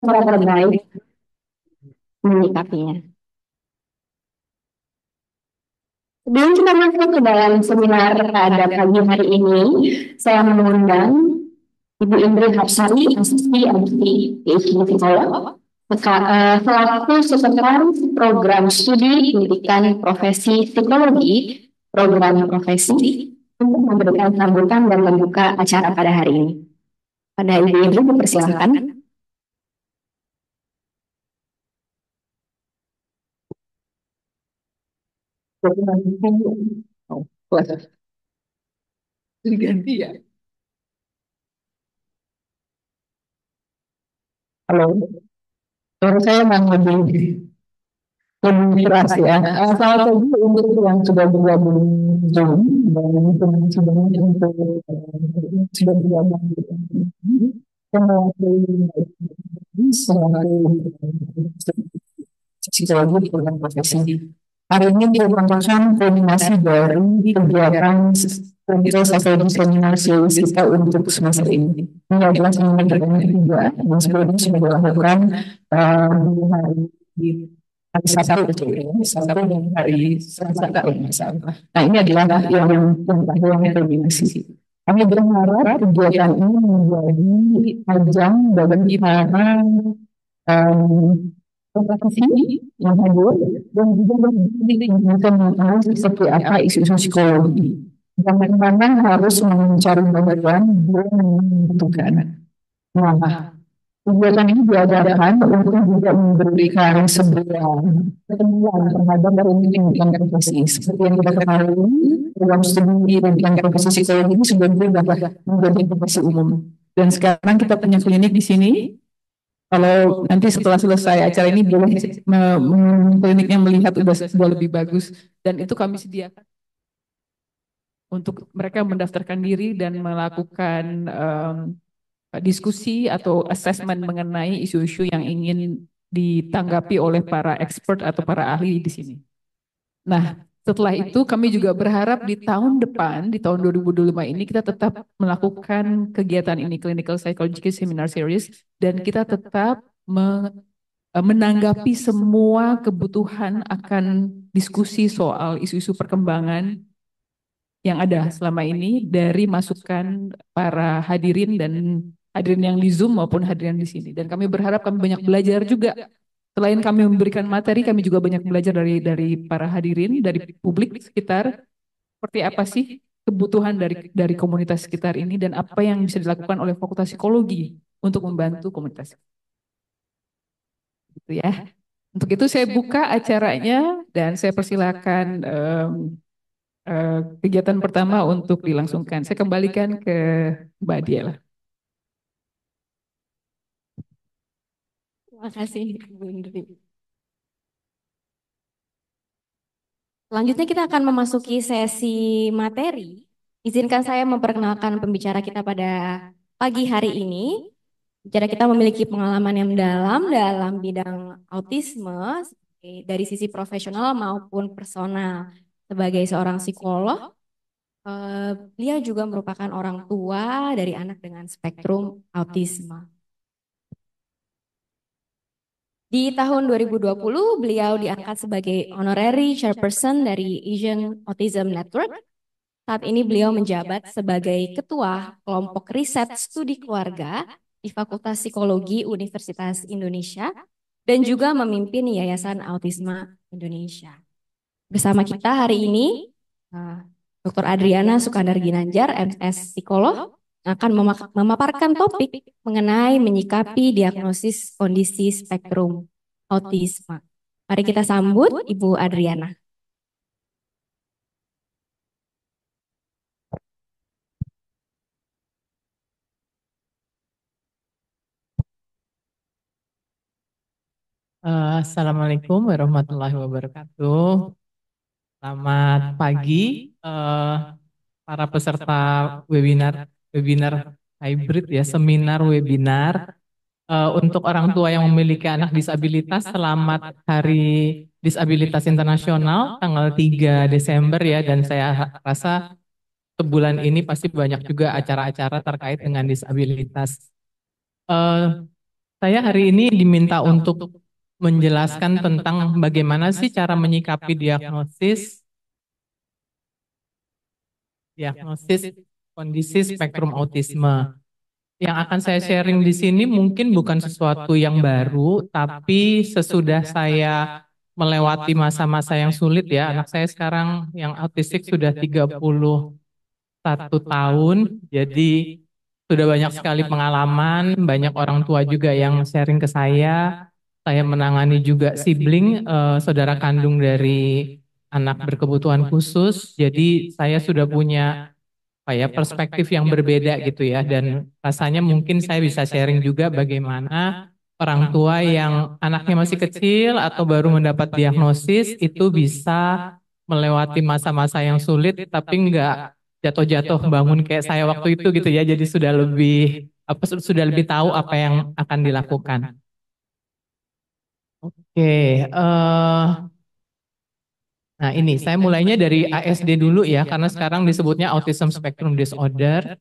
cara terbaik menyikapinya. Sebelum kita masuk ke dalam seminar pada pagi hari ini, saya mengundang Ibu Indri Hapsari, Asisten Advokasi PhD Psikolog, selaku sekretaris program studi pendidikan profesi psikologi, program profesi, untuk memberikan sambutan dan membuka acara pada hari ini. Pada Ibu Indri, dipersilakan. Oh, diganti ya. Halo, suara saya memang lebih keras ya. Selamat pagi untuk yang sudah bergabung Zoom dan teman-teman untuk sudah bergabung di psikologi di program profesi. Hari ini merupakan koordinasi dari kegiatan Clinical Psychology Seminar Series kita untuk semester ini. Ini adalah seminar yang ketiga yang sebelumnya sudah dilakukan di hari Sabtu itu ya, Sabtu dan hari Selasa kalau nggak salah. Nah ini adalah yang terakhir yang koordinasi. Kami berharap kegiatan ini menjadi ajang bagi para profesi yang hadir dan juga bagi yang bisa mengetahui seperti apa isu-isu psikologi. Bagaimana harus mencari bantuan bila membutuhkan. Nah, kegiatan ini diadakan untuk juga memberikan sebuah ketemuan terhadap pendidikan profesi. Seperti yang kita ketahui, program studi pendidikan profesi psikologi ini sudah berubah menjadi profesi umum. Dan sekarang kita punya klinik di sini. Kalau nanti setelah selesai acara ini boleh kliniknya melihat sudah lebih bagus. Dan itu kami sediakan untuk mereka mendaftarkan diri dan melakukan diskusi atau assessment mengenai isu-isu yang ingin ditanggapi oleh para expert atau para ahli di sini. Nah, setelah itu kami juga berharap di tahun depan, di tahun 2025 ini kita tetap melakukan kegiatan ini, Clinical Psychology Seminar Series, dan kita tetap menanggapi semua kebutuhan akan diskusi soal isu-isu perkembangan yang ada selama ini dari masukan para hadirin dan hadirin yang di Zoom maupun hadirin di sini. Dan kami berharap kami banyak belajar juga. Selain kami memberikan materi, kami juga banyak belajar dari para hadirin, dari publik sekitar, seperti apa sih kebutuhan dari komunitas sekitar ini dan apa yang bisa dilakukan oleh Fakultas Psikologi untuk membantu komunitas itu ya. Untuk itu saya buka acaranya dan saya persilakan kegiatan pertama untuk dilangsungkan. Saya kembalikan ke Mbak Diela. Terima kasih, Bu Indri. Selanjutnya kita akan memasuki sesi materi. Izinkan saya memperkenalkan pembicara kita pada pagi hari ini. Pembicara kita memiliki pengalaman yang mendalam dalam bidang autisme dari sisi profesional maupun personal. Sebagai seorang psikolog, beliau juga merupakan orang tua dari anak dengan spektrum autisme. Di tahun 2020, beliau diangkat sebagai honorary chairperson dari Asian Autism Network. Saat ini beliau menjabat sebagai ketua kelompok riset studi keluarga di Fakultas Psikologi Universitas Indonesia dan juga memimpin Yayasan Autisme Indonesia. Bersama kita hari ini, Dr. Adriana Sukandar Ginanjar, MS Psikolog, akan memaparkan topik mengenai menyikapi diagnosis kondisi spektrum autisme. Mari kita sambut Ibu Adriana. Assalamualaikum warahmatullahi wabarakatuh. Selamat pagi para peserta webinar webinar hybrid ya, seminar webinar untuk orang tua yang memiliki anak disabilitas. Selamat Hari Disabilitas Internasional tanggal 3 Desember ya, dan saya rasa sebulan ini pasti banyak juga acara-acara terkait dengan disabilitas. Eh, Saya hari ini diminta untuk menjelaskan tentang bagaimana sih cara menyikapi diagnosis kondisi spektrum autisme. Yang akan saya sharing di sini mungkin bukan sesuatu yang baru, tapi sesudah saya melewati masa-masa yang sulit ya. Anak saya sekarang yang autistik sudah 31 tahun, jadi sudah banyak sekali pengalaman, banyak orang tua juga yang sharing ke saya. Saya menangani juga sibling, saudara kandung dari anak berkebutuhan khusus. Jadi saya sudah punya apa ya perspektif yang berbeda gitu ya. Dan rasanya mungkin saya bisa sharing juga bagaimana orang tua yang anaknya masih kecil atau baru mendapat diagnosis itu bisa melewati masa-masa yang sulit tapi enggak jatuh-jatuh bangun kayak saya waktu itu gitu ya. Jadi sudah lebih sudah lebih tahu apa yang akan dilakukan. Oke, nah ini saya mulainya dari ASD dulu ya, karena sekarang disebutnya Autism Spectrum Disorder.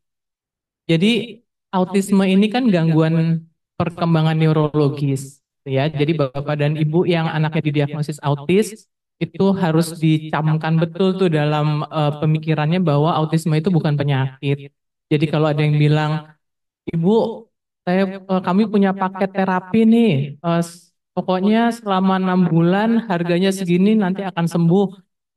Jadi autisme ini kan gangguan perkembangan neurologis, ya. Jadi bapak dan ibu yang anaknya didiagnosis autis itu harus dicamkan betul tuh dalam pemikirannya bahwa autisme itu bukan penyakit. Jadi kalau ada yang bilang, Ibu, kami punya paket terapi nih. Pokoknya selama 6 bulan harganya segini nanti akan sembuh.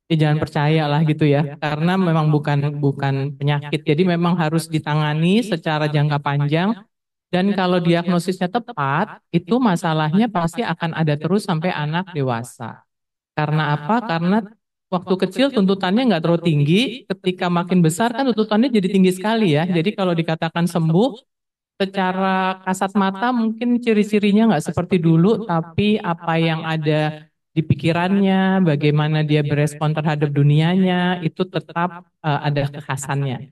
Ya jangan percaya lah gitu ya, karena memang bukan bukan penyakit. Jadi memang harus ditangani secara jangka panjang. Dan kalau diagnosisnya tepat, itu masalahnya pasti akan ada terus sampai anak dewasa. Karena apa? Karena waktu kecil tuntutannya nggak terlalu tinggi, ketika makin besar kan tuntutannya jadi tinggi sekali ya. Jadi kalau dikatakan sembuh, secara kasat mata mungkin ciri-cirinya nggak seperti dulu, tapi apa yang ada di pikirannya, bagaimana dia berespon terhadap dunianya, itu tetap ada kekhasannya.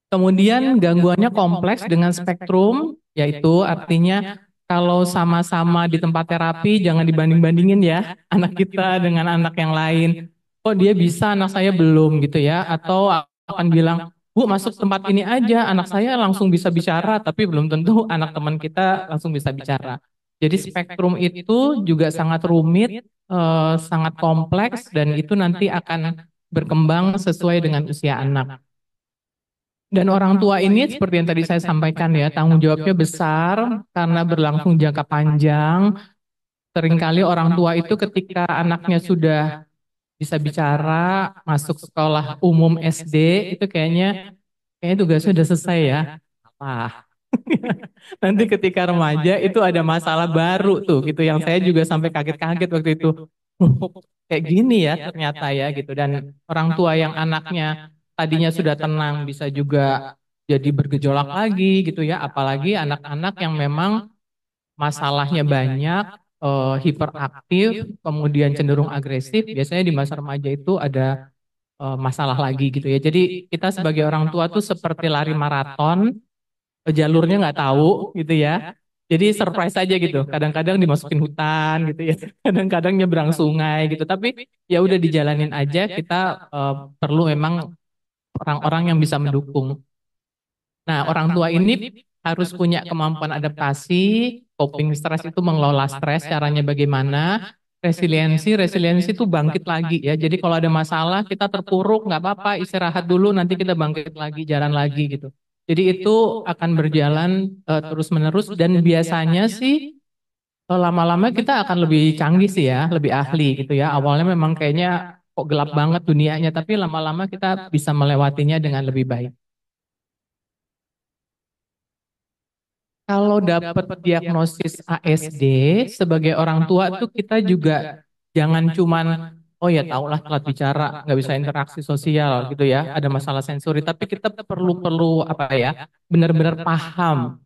Kemudian gangguannya kompleks dengan spektrum, yaitu artinya kalau sama-sama di tempat terapi jangan dibanding-bandingin ya anak kita dengan anak yang lain. Kok dia bisa, anak saya belum gitu ya. Atau akan bilang, Bu masuk tempat ini aja, anak saya langsung bisa bicara, tapi belum tentu anak teman kita langsung bisa bicara. Jadi spektrum itu juga sangat rumit, sangat kompleks, dan itu nanti akan berkembang sesuai dengan usia anak. Dan orang tua ini seperti yang tadi saya sampaikan ya, tanggung jawabnya besar karena berlangsung jangka panjang. Seringkali orang tua itu ketika anaknya sudah bisa bicara, masuk sekolah umum SD, itu kayaknya tugasnya sudah selesai ya. Apa? Nanti ketika remaja itu ada masalah baru tuh gitu yang saya juga sampai kaget-kaget waktu itu. Kayak gini ya ternyata ya gitu. Dan orang tua yang anaknya tadinya sudah tenang bisa juga jadi bergejolak lagi gitu ya. Apalagi anak-anak yang memang masalahnya banyak, hiperaktif, kemudian cenderung agresif. Biasanya di masa remaja itu ada masalah lagi gitu ya. Jadi kita sebagai orang tua tuh seperti lari maraton, jalurnya nggak tahu gitu ya. Jadi surprise aja gitu. Kadang-kadang dimasukin hutan gitu ya. Kadang-kadang nyebrang sungai gitu. Tapi ya udah dijalanin aja. Kita perlu memang orang-orang yang bisa mendukung. Nah, orang tua ini harus punya kemampuan adaptasi, coping stres itu mengelola stres, caranya bagaimana, resiliensi itu bangkit lagi ya. Jadi kalau ada masalah kita terpuruk, nggak apa-apa, istirahat dulu, nanti kita bangkit lagi, jalan lagi gitu. Jadi itu akan berjalan terus-menerus dan biasanya sih lama-lama kita akan lebih canggih sih ya, lebih ahli gitu ya. Awalnya memang kayaknya kok gelap banget dunianya, tapi lama-lama kita bisa melewatinya dengan lebih baik. Kalau dapat diagnosis ASD sebagai orang tua tuh kita juga jangan cuman oh ya tahulah telat bicara, nggak bisa interaksi sosial gitu ya, ada masalah sensori, tapi kita perlu apa ya, benar-benar paham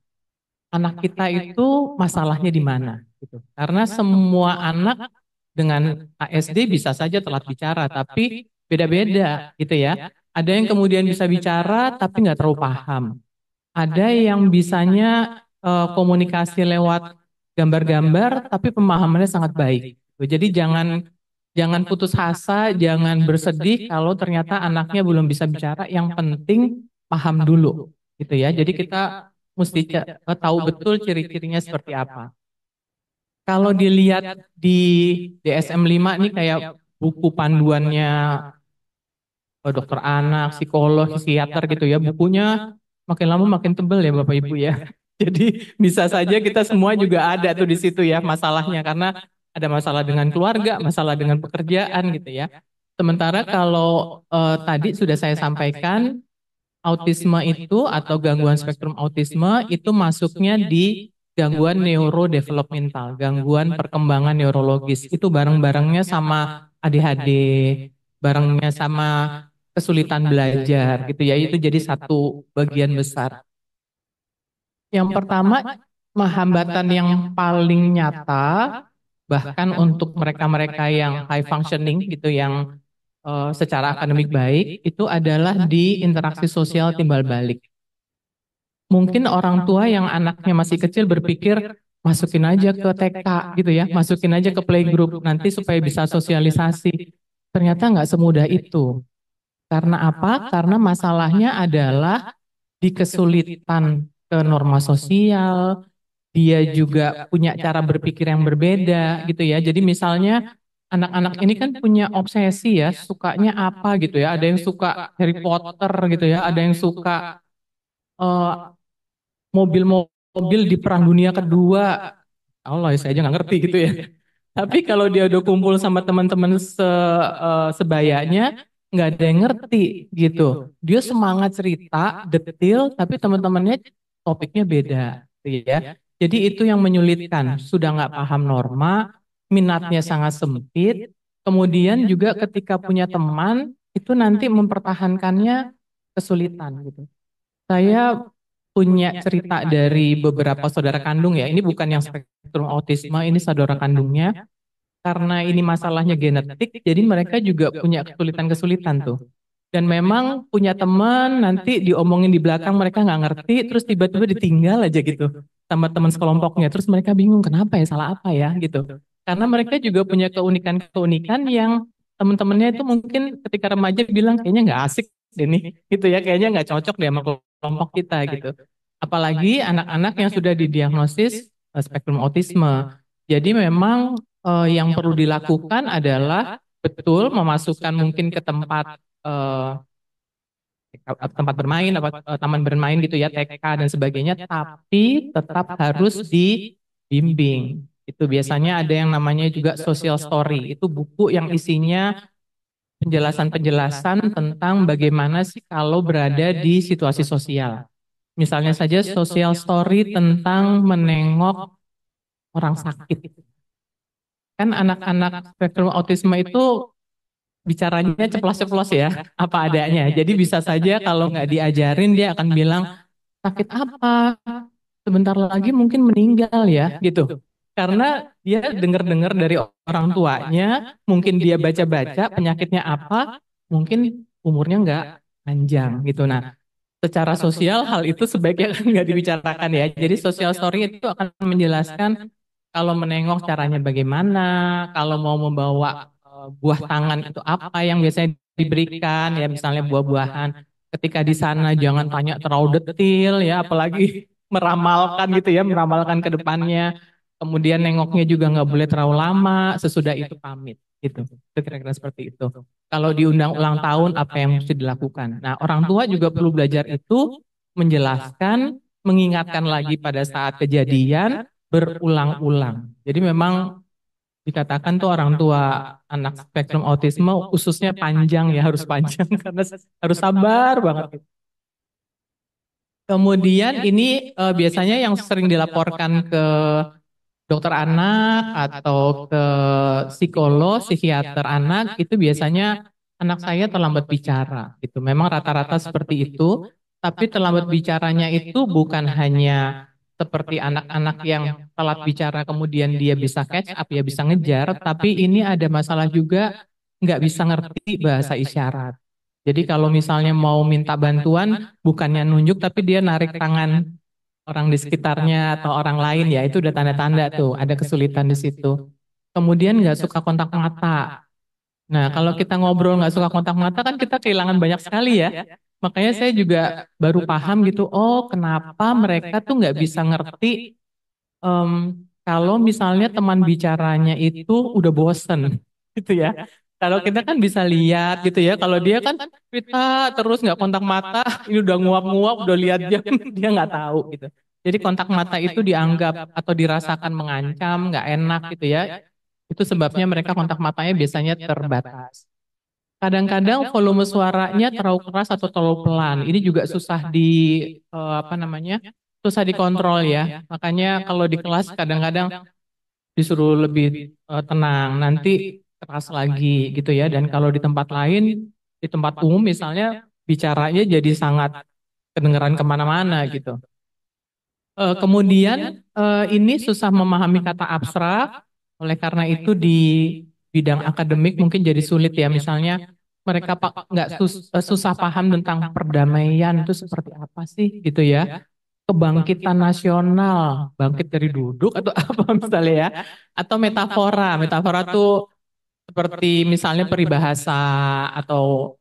anak kita itu masalahnya di mana gitu. Karena semua anak dengan ASD bisa saja telat bicara, tapi beda-beda gitu ya. Ada yang kemudian bisa bicara tapi nggak terlalu paham. Ada yang bisanya komunikasi lewat gambar-gambar, tapi pemahamannya sangat baik. Jadi jangan jangan putus asa, jangan bersedih kalau ternyata anaknya belum bisa bicara. Yang penting paham dulu, gitu ya. Jadi kita mesti tahu betul ciri-cirinya seperti apa. Kalau dilihat di DSM-5 nih kayak buku panduannya dokter anak, psikolog, psikiater gitu ya, bukunya makin lama makin tebel ya Bapak Ibu ya. Jadi bisa saja kita semua juga ada tuh di situ ya masalahnya karena ada masalah dengan keluarga, masalah dengan pekerjaan gitu ya. Sementara kalau tadi sudah saya sampaikan autisme itu atau gangguan spektrum autisme itu masuknya di gangguan neurodevelopmental, gangguan perkembangan neurologis. Itu bareng-barengnya sama ADHD, barengnya sama kesulitan belajar gitu ya. Itu jadi satu bagian besar. Yang pertama, hambatan yang paling nyata bahkan untuk mereka-mereka yang high functioning gitu yang secara akademik baik itu adalah di interaksi sosial timbal balik. Mungkin orang tua yang anaknya masih kecil berpikir masukin aja ke TK gitu ya, masukin aja ke playgroup nanti supaya bisa sosialisasi. Ternyata nggak semudah itu. Karena apa? Karena masalahnya adalah di kesulitan ke norma sosial, dia juga punya cara berpikir yang berbeda gitu ya. Jadi misalnya anak-anak ini kan punya obsesi ya, sukanya apa gitu ya. Ada yang suka Harry Potter gitu ya, ada yang suka eh, mobil-mobil di Perang Dunia Kedua. Allah ya saya aja nggak ngerti gitu ya. Tapi kalau dia udah kumpul sama teman-teman sebayanya, nggak ada yang ngerti gitu. Dia semangat cerita, detil, tapi teman-temannya topiknya beda, gitu ya. Jadi itu yang menyulitkan. Sudah nggak paham norma, minatnya sangat sempit. Kemudian juga ketika punya teman, itu nanti mempertahankannya kesulitan gitu. Saya punya cerita dari beberapa saudara kandung ya. Ini bukan yang spektrum autisme, ini saudara kandungnya. Karena ini masalahnya genetik, jadi mereka juga punya kesulitan-kesulitan tuh. Dan memang punya teman, nanti diomongin di belakang mereka nggak ngerti, terus tiba-tiba ditinggal aja gitu sama teman sekelompoknya. Terus mereka bingung kenapa ya, salah apa ya gitu. Karena mereka juga punya keunikan-keunikan yang teman-temannya itu mungkin ketika remaja bilang kayaknya nggak asik deh nih, gitu ya, kayaknya nggak cocok deh sama kelompok kita gitu. Apalagi anak-anak yang sudah didiagnosis spektrum autisme. Jadi memang yang perlu dilakukan adalah betul memasukkan mungkin ke tempat bermain, taman bermain gitu ya, TK dan sebagainya, tapi tetap harus dibimbing. Itu biasanya ada yang namanya juga social story. Itu buku yang isinya penjelasan-penjelasan tentang bagaimana sih kalau berada di situasi sosial. Misalnya saja social story tentang menengok orang sakit. Kan anak-anak spektrum autisme itu bicaranya ceplos-ceplos ya, apa adanya. Jadi bisa saja kalau nggak diajarin dia akan bilang sakit apa, sebentar lagi mungkin meninggal ya gitu. Karena dia dengar-dengar dari orang tuanya, mungkin dia baca-baca penyakitnya apa, mungkin umurnya nggak panjang gitu. Nah, secara sosial hal itu sebaiknya kan nggak dibicarakan ya. Jadi social story itu akan menjelaskan kalau menengok caranya bagaimana, kalau mau membawa buah tangan itu apa yang biasanya diberikan ya misalnya buah-buahan. Ketika di sana jangan tanya terlalu detil ya, apalagi meramalkan gitu ya, meramalkan ke depannya. Kemudian nengoknya juga nggak boleh terlalu lama, sesudah itu pamit gitu. Itu kira-kira seperti itu. Kalau diundang ulang tahun apa yang mesti dilakukan. Nah, orang tua juga perlu belajar itu menjelaskan, mengingatkan lagi pada saat kejadian berulang-ulang. Jadi memang dikatakan tuh orang tua anak spektrum autisme ususnya panjang ya, harus panjang karena harus sabar banget. Kemudian ini biasanya yang sering dilaporkan ke dokter anak atau ke psikolog, psikiater anak itu biasanya anak saya terlambat bicara gitu. Memang rata-rata seperti itu, tapi terlambat bicaranya itu bukan hanya seperti anak-anak yang telat bicara kemudian dia bisa catch up ya bisa ngejar, tapi ini ada masalah juga nggak bisa ngerti bahasa isyarat. Jadi kalau misalnya mau minta bantuan bukannya nunjuk tapi dia narik tangan orang di sekitarnya atau orang lain ya itu udah tanda-tanda tuh ada kesulitan di situ. Kemudian nggak suka kontak mata. Nah kalau kita ngobrol nggak suka kontak mata kan kita kehilangan banyak sekali ya. Makanya saya juga baru paham gitu, oh kenapa mereka tuh nggak bisa ngerti kalau misalnya teman bicaranya itu udah bosen gitu ya. Kalau kita kan bisa lihat gitu ya, kalau dia kan cerita terus nggak kontak mata, ini udah nguap-nguap, udah lihat jam, dia nggak tahu gitu. Jadi kontak mata itu dianggap atau dirasakan mengancam, nggak enak gitu ya. Itu sebabnya mereka kontak matanya biasanya terbatas. Kadang-kadang volume suaranya terlalu keras atau terlalu pelan. Ini juga susah apa namanya? Susah dikontrol ya. Makanya kalau di kelas kadang-kadang disuruh lebih tenang, nanti keras lagi gitu ya. Dan kalau di tempat lain, di tempat umum misalnya bicaranya jadi sangat kedengeran kemana-mana gitu. Kemudian ini susah memahami kata abstrak, oleh karena itu di bidang akademik mungkin jadi sulit ya. Misalnya mereka nggak susah paham tentang perdamaian itu seperti apa sih gitu ya. Kebangkitan nasional, bangkit dari duduk atau apa misalnya ya. Atau metafora, metafora tuh seperti misalnya peribahasa atau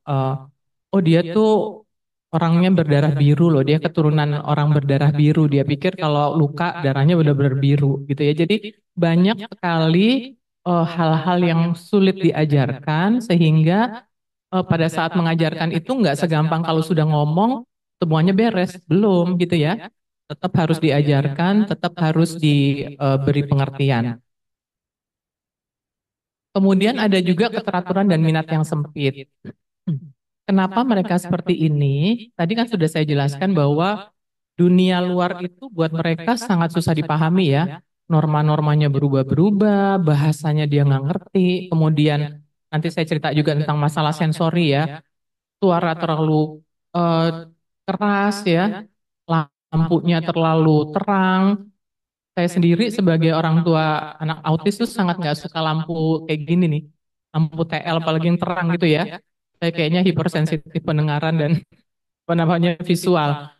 oh dia tuh orangnya berdarah biru loh, dia keturunan orang berdarah biru. Dia pikir kalau luka darahnya benar-benar biru gitu ya. Jadi banyak sekali hal-hal yang sulit diajarkan sehingga pada saat mengajarkan itu nggak segampang kalau sudah ngomong semuanya beres, belum gitu ya. Tetap harus diajarkan, tetap harus diberi pengertian. Kemudian ada juga keteraturan dan minat yang sempit. Kenapa mereka seperti ini? Tadi kan sudah saya jelaskan bahwa dunia luar itu buat mereka sangat susah dipahami ya. Norma-normanya berubah-berubah, bahasanya dia nggak ngerti. Kemudian nanti saya cerita juga tentang masalah sensori ya. Suara terlalu eh, keras ya, lampunya terlalu terang. Saya sendiri sebagai orang tua anak autis tuh sangat nggak suka lampu kayak gini nih, lampu TL apalagi yang terang gitu ya. Saya kayaknya hipersensitif pendengaran dan apa namanya visual.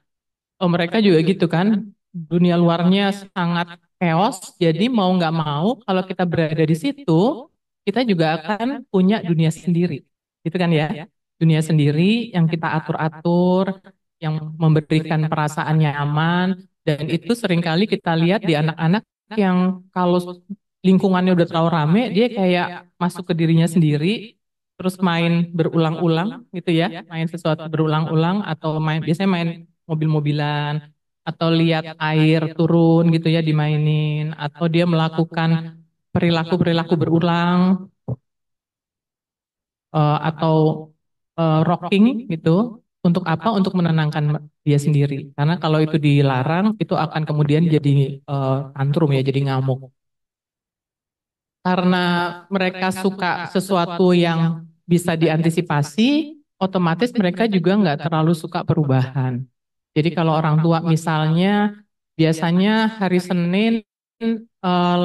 Oh mereka juga gitu kan, dunia luarnya sangat chaos. Jadi mau nggak mau kalau kita berada di situ, kita juga akan punya dunia sendiri, gitu kan ya? Dunia sendiri yang kita atur-atur, yang memberikan perasaan nyaman, dan itu seringkali kita lihat di anak-anak yang kalau lingkungannya udah terlalu rame, dia kayak masuk ke dirinya sendiri, terus main berulang-ulang gitu ya, main sesuatu berulang-ulang atau biasanya main mobil-mobilan atau lihat air turun gitu ya dimainin atau dia melakukan perilaku-perilaku berulang atau rocking gitu. Untuk apa? Untuk menenangkan dia sendiri. Karena kalau itu dilarang, itu akan kemudian jadi tantrum ya, jadi ngamuk. Karena mereka suka sesuatu yang bisa diantisipasi, otomatis mereka juga nggak terlalu suka perubahan. Jadi kalau orang tua misalnya biasanya hari Senin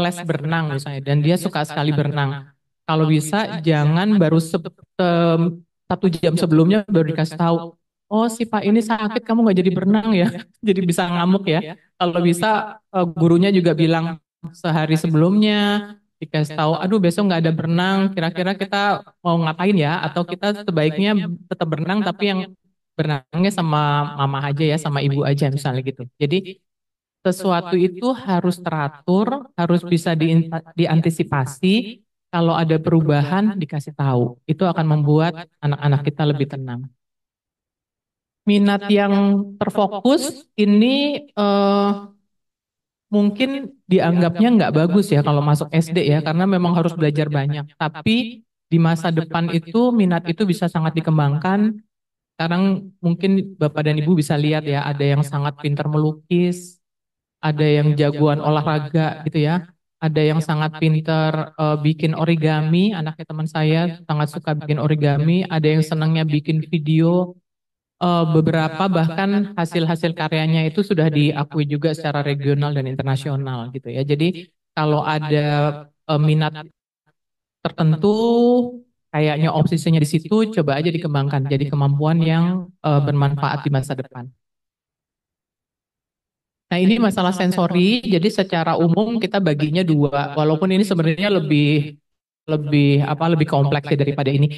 les berenang misalnya, dan dia suka sekali berenang. Kalau bisa jangan baru 1 jam sebelumnya baru dikasih tahu, oh si Pak ini sakit kamu nggak jadi berenang ya, jadi bisa ngamuk ya. Kalau bisa gurunya juga bilang sehari sebelumnya dikasih tahu, aduh besok nggak ada berenang, kira-kira kita mau ngapain ya? Atau kita sebaiknya tetap berenang tapi yang berenangnya sama mama aja ya, sama ibu aja misalnya gitu. Jadi sesuatu itu harus teratur, harus bisa diantisipasi. Kalau ada perubahan dikasih tahu, itu akan membuat anak-anak kita lebih tenang. Minat yang terfokus ini mungkin dianggapnya nggak bagus ya kalau masuk SD ya, karena memang harus belajar banyak. Tapi di masa depan itu minat itu bisa sangat dikembangkan. Sekarang mungkin Bapak dan Ibu bisa lihat ya, ada yang sangat pintar melukis, ada yang jagoan olahraga gitu ya, ada yang sangat pintar bikin origami, anaknya teman saya sangat suka bikin origami, ada yang senangnya bikin video. Beberapa bahkan hasil-hasil karyanya itu sudah diakui juga secara regional dan internasional gitu ya. Jadi kalau ada minat tertentu, kayaknya obsesinya di situ, coba aja dikembangkan. Jadi kemampuan yang bermanfaat di masa depan. Nah ini masalah sensori, jadi secara umum kita baginya dua, walaupun ini sebenarnya lebih lebih apa lebih kompleks ya daripada ini.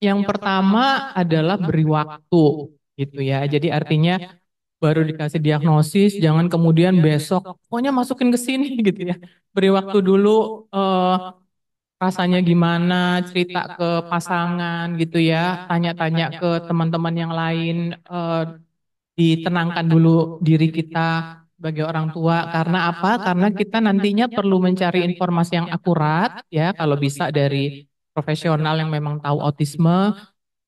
Yang pertama adalah beri waktu gitu ya. Jadi artinya baru dikasih diagnosis, jangan kemudian besok pokoknya masukin ke sini gitu ya. Beri waktu dulu rasanya gimana, cerita ke pasangan gitu ya, tanya-tanya ke teman-teman yang lain, ditenangkan dulu diri kita sebagai orang tua. Karena apa? Karena kita nantinya perlu mencari informasi yang akurat ya, kalau bisa dari profesional yang memang tahu autisme,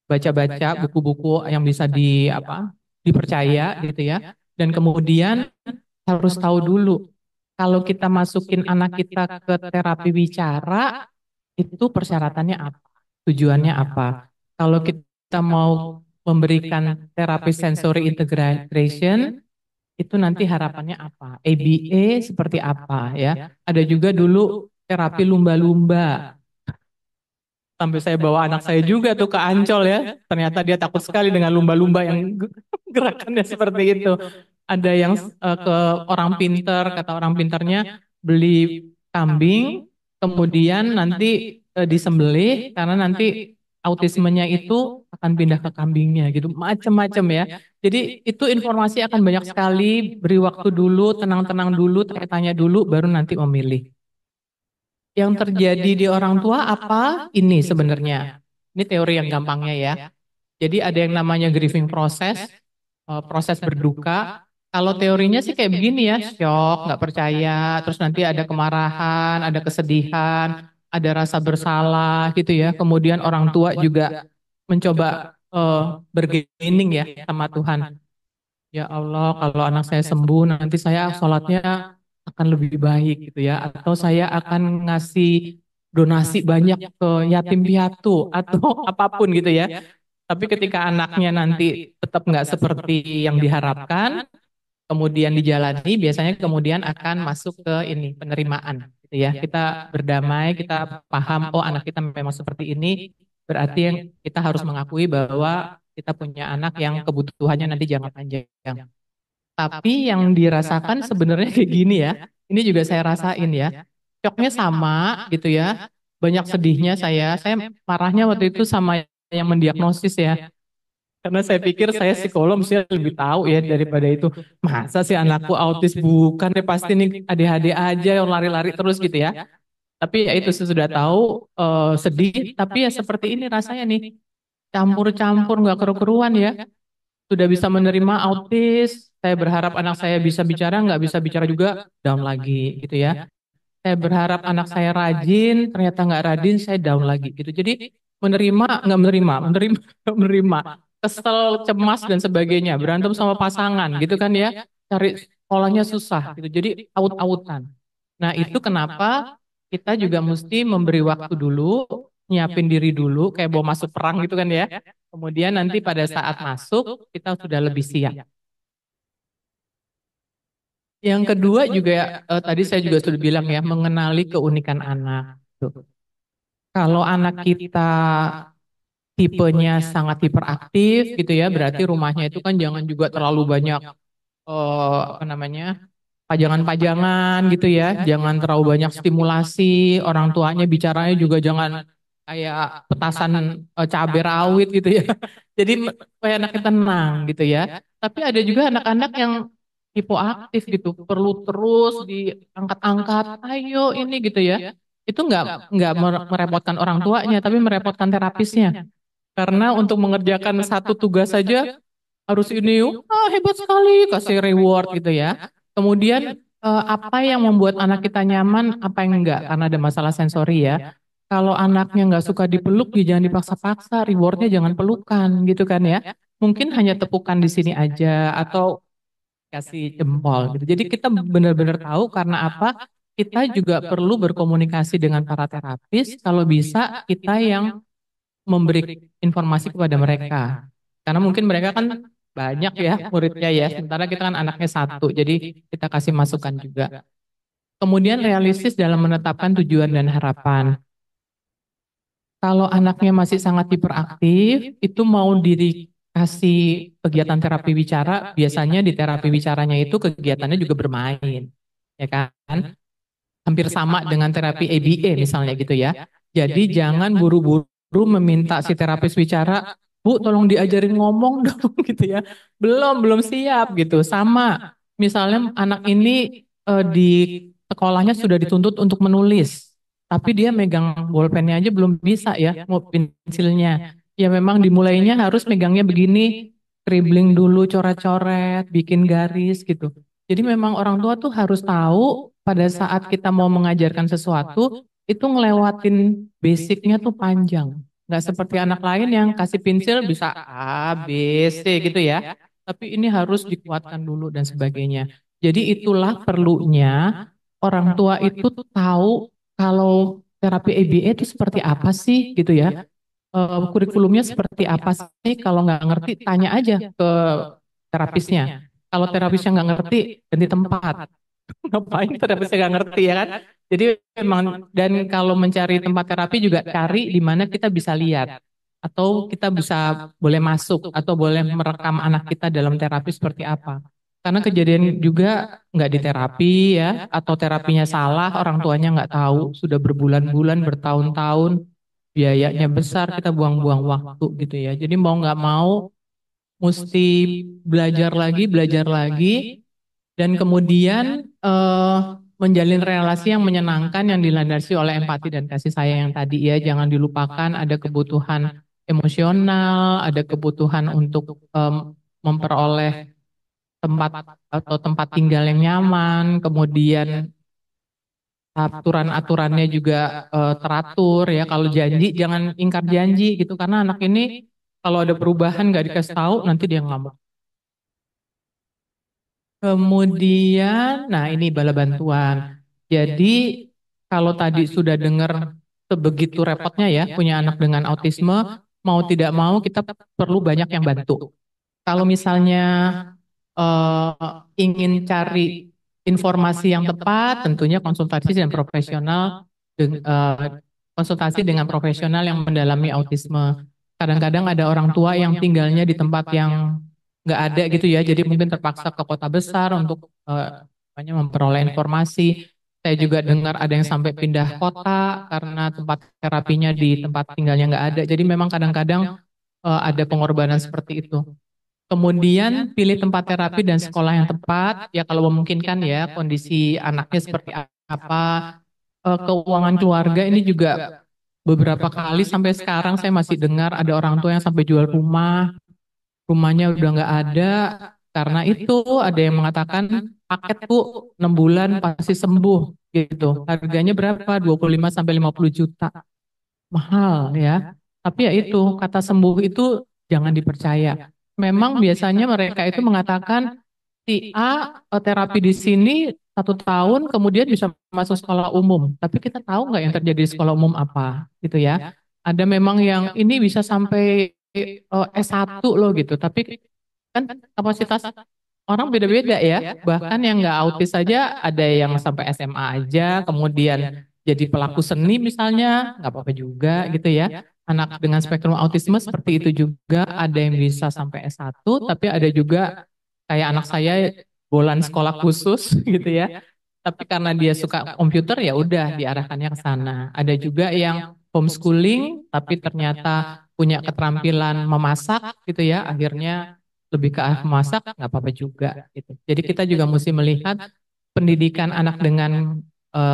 baca-baca buku-buku yang bisa dipercaya gitu ya. Dan kemudian harus tahu dulu kalau kita masukin anak kita ke terapi bicara itu persyaratannya apa? Tujuannya apa? Kalau kita mau memberikan terapi sensory integration itu nanti harapannya apa? ABA seperti apa ya? Ada juga dulu terapi lumba-lumba. Sampai saya bawa anak saya juga tuh ke Ancol ya. Ternyata dia takut sekali dengan lumba-lumba yang gerakannya seperti itu. Ada yang ke orang pinter, kata orang pinternya beli kambing, kemudian nanti disembelih karena nanti autismenya itu akan pindah ke kambingnya gitu. Macam-macam ya. Jadi itu informasi akan banyak sekali, beri waktu dulu, tenang-tenang dulu, tanya-tanya dulu, baru nanti memilih. Yang terjadi di orang tua apa? Ini sebenarnya. Ini teori yang gampangnya ya. Jadi ada yang namanya grieving process, proses berduka. Kalau teorinya sih kayak begini ya, shock, nggak percaya, terus nanti ada kemarahan, ada kesedihan, ada rasa bersalah gitu ya. Kemudian orang tua juga mencoba bergaining ya sama Tuhan. Ya Allah, kalau anak saya sembuh, nanti saya sholatnya akan lebih baik gitu ya. Atau saya akan ngasih donasi banyak ke yatim piatu atau apapun gitu ya. Tapi ketika anaknya nanti tetap nggak seperti yang diharapkan, kemudian dijalani, biasanya kemudian akan masuk ke ini penerimaan gitu ya. Kita berdamai, kita paham, oh anak kita memang seperti ini, berarti yang kita harus mengakui bahwa kita punya anak yang kebutuhannya nanti jangka panjang. Tapi yang dirasakan sebenarnya kayak gini ya. Ini juga saya rasain ya. Shocknya sama gitu ya. Banyak sedihnya saya. Saya marahnya waktu itu sama yang mendiagnosis ya. Karena saya pikir saya psikolog mesti lebih tahu ya daripada itu. Masa sih anakku autis? Bukan deh, pasti nih ADHD aja yang lari-lari terus gitu ya. Tapi ya itu saya sudah tahu sedih. Tapi ya seperti ini rasanya nih. Campur-campur nggak keru-keruan ya. Sudah bisa menerima autis, saya berharap anak saya bisa bicara, nggak bisa bicara juga, down lagi gitu ya. Saya berharap anak saya rajin, ternyata nggak rajin, saya down lagi gitu. Jadi menerima, nggak menerima, menerima, nggak menerima. Kesel, cemas, dan sebagainya. Berantem sama pasangan gitu kan ya. Cari sekolahnya susah gitu. Jadi out-outan. Nah itu kenapa kita juga mesti memberi waktu dulu, nyiapin diri dulu, kayak mau masuk perang gitu kan ya. Kemudian nanti pada saat masuk, kita sudah lebih siap. Yang kedua juga tadi saya juga sudah bilang ya, mengenali keunikan anak. Tuh. Kalau anak kita tipenya sangat hiperaktif gitu ya, berarti rumahnya itu kan jangan juga terlalu banyak apa namanya pajangan-pajangan gitu ya, jangan terlalu banyak stimulasi, orang tuanya bicaranya juga jangan kayak petasan cabai rawit gitu ya. Jadi supaya anaknya tenang gitu ya. Tapi ada juga anak-anak yang hipoaktif gitu, perlu terus diangkat-angkat, ayo ini gitu ya. Itu nggak merepotkan orang tuanya, tapi merepotkan terapisnya. Karena untuk mengerjakan satu tugas saja harus ini, hebat sekali, kasih reward gitu ya. Kemudian apa yang membuat anak kita nyaman, apa yang enggak, karena ada masalah sensori ya. Kalau anaknya nggak suka dipeluk, ya jangan dipaksa-paksa, rewardnya jangan pelukan gitu kan ya. Mungkin hanya tepukan di sini aja atau kasih jempol gitu. Jadi kita benar-benar tahu karena apa? Kita juga perlu berkomunikasi dengan para terapis. Kalau bisa kita yang memberi informasi kepada mereka. Karena mungkin mereka kan banyak ya muridnya ya, sementara kita kan anaknya satu, jadi kita kasih masukan juga. Kemudian realistis dalam menetapkan tujuan dan harapan. Kalau anaknya masih sangat hiperaktif, itu mau dikasih kegiatan terapi bicara, biasanya di terapi bicaranya itu kegiatannya juga bermain, ya kan? Hampir sama dengan terapi ABA misalnya gitu ya. Jadi jangan buru-buru guru meminta si terapis bicara, Bu, tolong diajarin ngomong dong gitu ya. Belum siap gitu. Sama, misalnya anak ini di sekolahnya sudah dituntut untuk menulis, tapi dia megang bolpennya aja belum bisa ya, mau pensilnya. Ya memang dimulainya harus megangnya begini, scribbling dulu, coret-coret, bikin garis gitu. Jadi memang orang tua tuh harus tahu pada saat kita mau mengajarkan sesuatu, itu ngelewatin basicnya tuh panjang. Nggak seperti anak lain yang kasih pensil bisa A, B, C gitu ya. Tapi ini harus dikuatkan dulu dan sebagainya. Jadi itulah perlunya orang tua itu tahu kalau terapi EBA itu seperti apa sih gitu ya. Kurikulumnya seperti apa sih, kalau nggak ngerti tanya aja ke terapisnya. Kalau terapisnya nggak ngerti, ganti tempat. Ngapain terapisnya nggak ngerti ya kan? Jadi memang, dan kalau mencari tempat terapi juga cari di mana kita bisa lihat. Atau kita bisa boleh masuk atau boleh merekam anak kita dalam terapi seperti apa. Karena kejadian juga nggak diterapi ya, atau terapinya salah, orang tuanya nggak tahu, sudah berbulan-bulan, bertahun-tahun, biayanya besar, kita buang-buang waktu gitu ya. Jadi mau nggak mau, mesti belajar lagi, dan kemudian menjalin relasi yang menyenangkan yang dilandasi oleh empati dan kasih sayang yang tadi ya. Jangan dilupakan ada kebutuhan emosional, ada kebutuhan untuk memperoleh tempat atau tempat tinggal yang nyaman, kemudian aturan-aturannya juga teratur ya. Kalau janji jangan ingkar janji gitu, karena anak ini kalau ada perubahan nggak dikasih tahu nanti dia ngamuk. Kemudian, nah ini bala bantuan. Jadi kalau tadi sudah dengar sebegitu repotnya ya punya anak dengan autisme, mau tidak mau kita perlu banyak yang bantu. Kalau misalnya ingin cari informasi yang tepat, tentunya konsultasi dan profesional, konsultasi dengan profesional yang mendalami autisme. Kadang-kadang ada orang tua yang tinggalnya di tempat yang nggak ada gitu ya, jadi mungkin terpaksa ke kota besar untuk memperoleh informasi. Saya juga dengar ada yang sampai pindah kota karena tempat terapinya di tempat tinggalnya nggak ada. Jadi memang kadang-kadang ada pengorbanan seperti itu. Kemudian pilih tempat terapi dan sekolah yang tepat, ya kalau memungkinkan ya, kondisi anaknya seperti apa. Keuangan keluarga ini juga beberapa kali sampai sekarang saya masih dengar ada orang tua yang sampai jual rumah, rumahnya udah nggak ada, karena itu ada yang mengatakan paket Bu 6 bulan pasti sembuh gitu. Harganya berapa? 25 sampai 50 juta. Mahal ya. Tapi ya itu, kata sembuh itu jangan dipercaya. Memang biasanya mereka itu mengatakan si A terapi di sini 1 tahun kemudian bisa masuk sekolah umum. Tapi kita tahu nggak yang terjadi di sekolah umum apa gitu ya. Ada memang yang ini bisa sampai S1 loh gitu. Tapi kan kapasitas orang beda-beda ya. Bahkan yang nggak autis saja ada yang sampai SMA aja, kemudian jadi pelaku seni misalnya, nggak apa-apa juga gitu ya. Anak dengan spektrum autisme seperti itu juga, ada yang bisa sampai S1, tapi ada juga kayak anak saya bolan sekolah khusus gitu ya. Tapi karena dia suka komputer ya udah diarahkannya ke sana. Ada juga yang homeschooling tapi ternyata punya keterampilan memasak gitu ya, akhirnya lebih ke arah memasak nggak apa-apa juga gitu. Jadi kita juga mesti melihat pendidikan anak dengan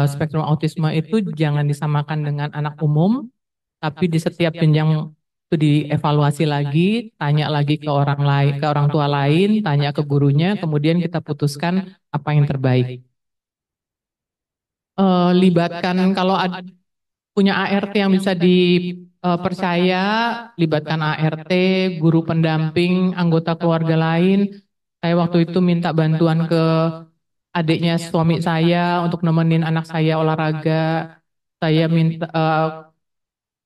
spektrum autisme itu jangan disamakan dengan anak umum, tapi di setiap jenjang itu dievaluasi lagi, tanya lagi ke orang lain, ke orang tua lain, tanya ke gurunya, kemudian kita putuskan apa yang terbaik. Libatkan kalau punya ART yang bisa dipercaya, libatkan ART, guru pendamping, anggota keluarga lain. Saya waktu itu minta bantuan ke adiknya suami saya untuk nemenin anak saya olahraga. Saya minta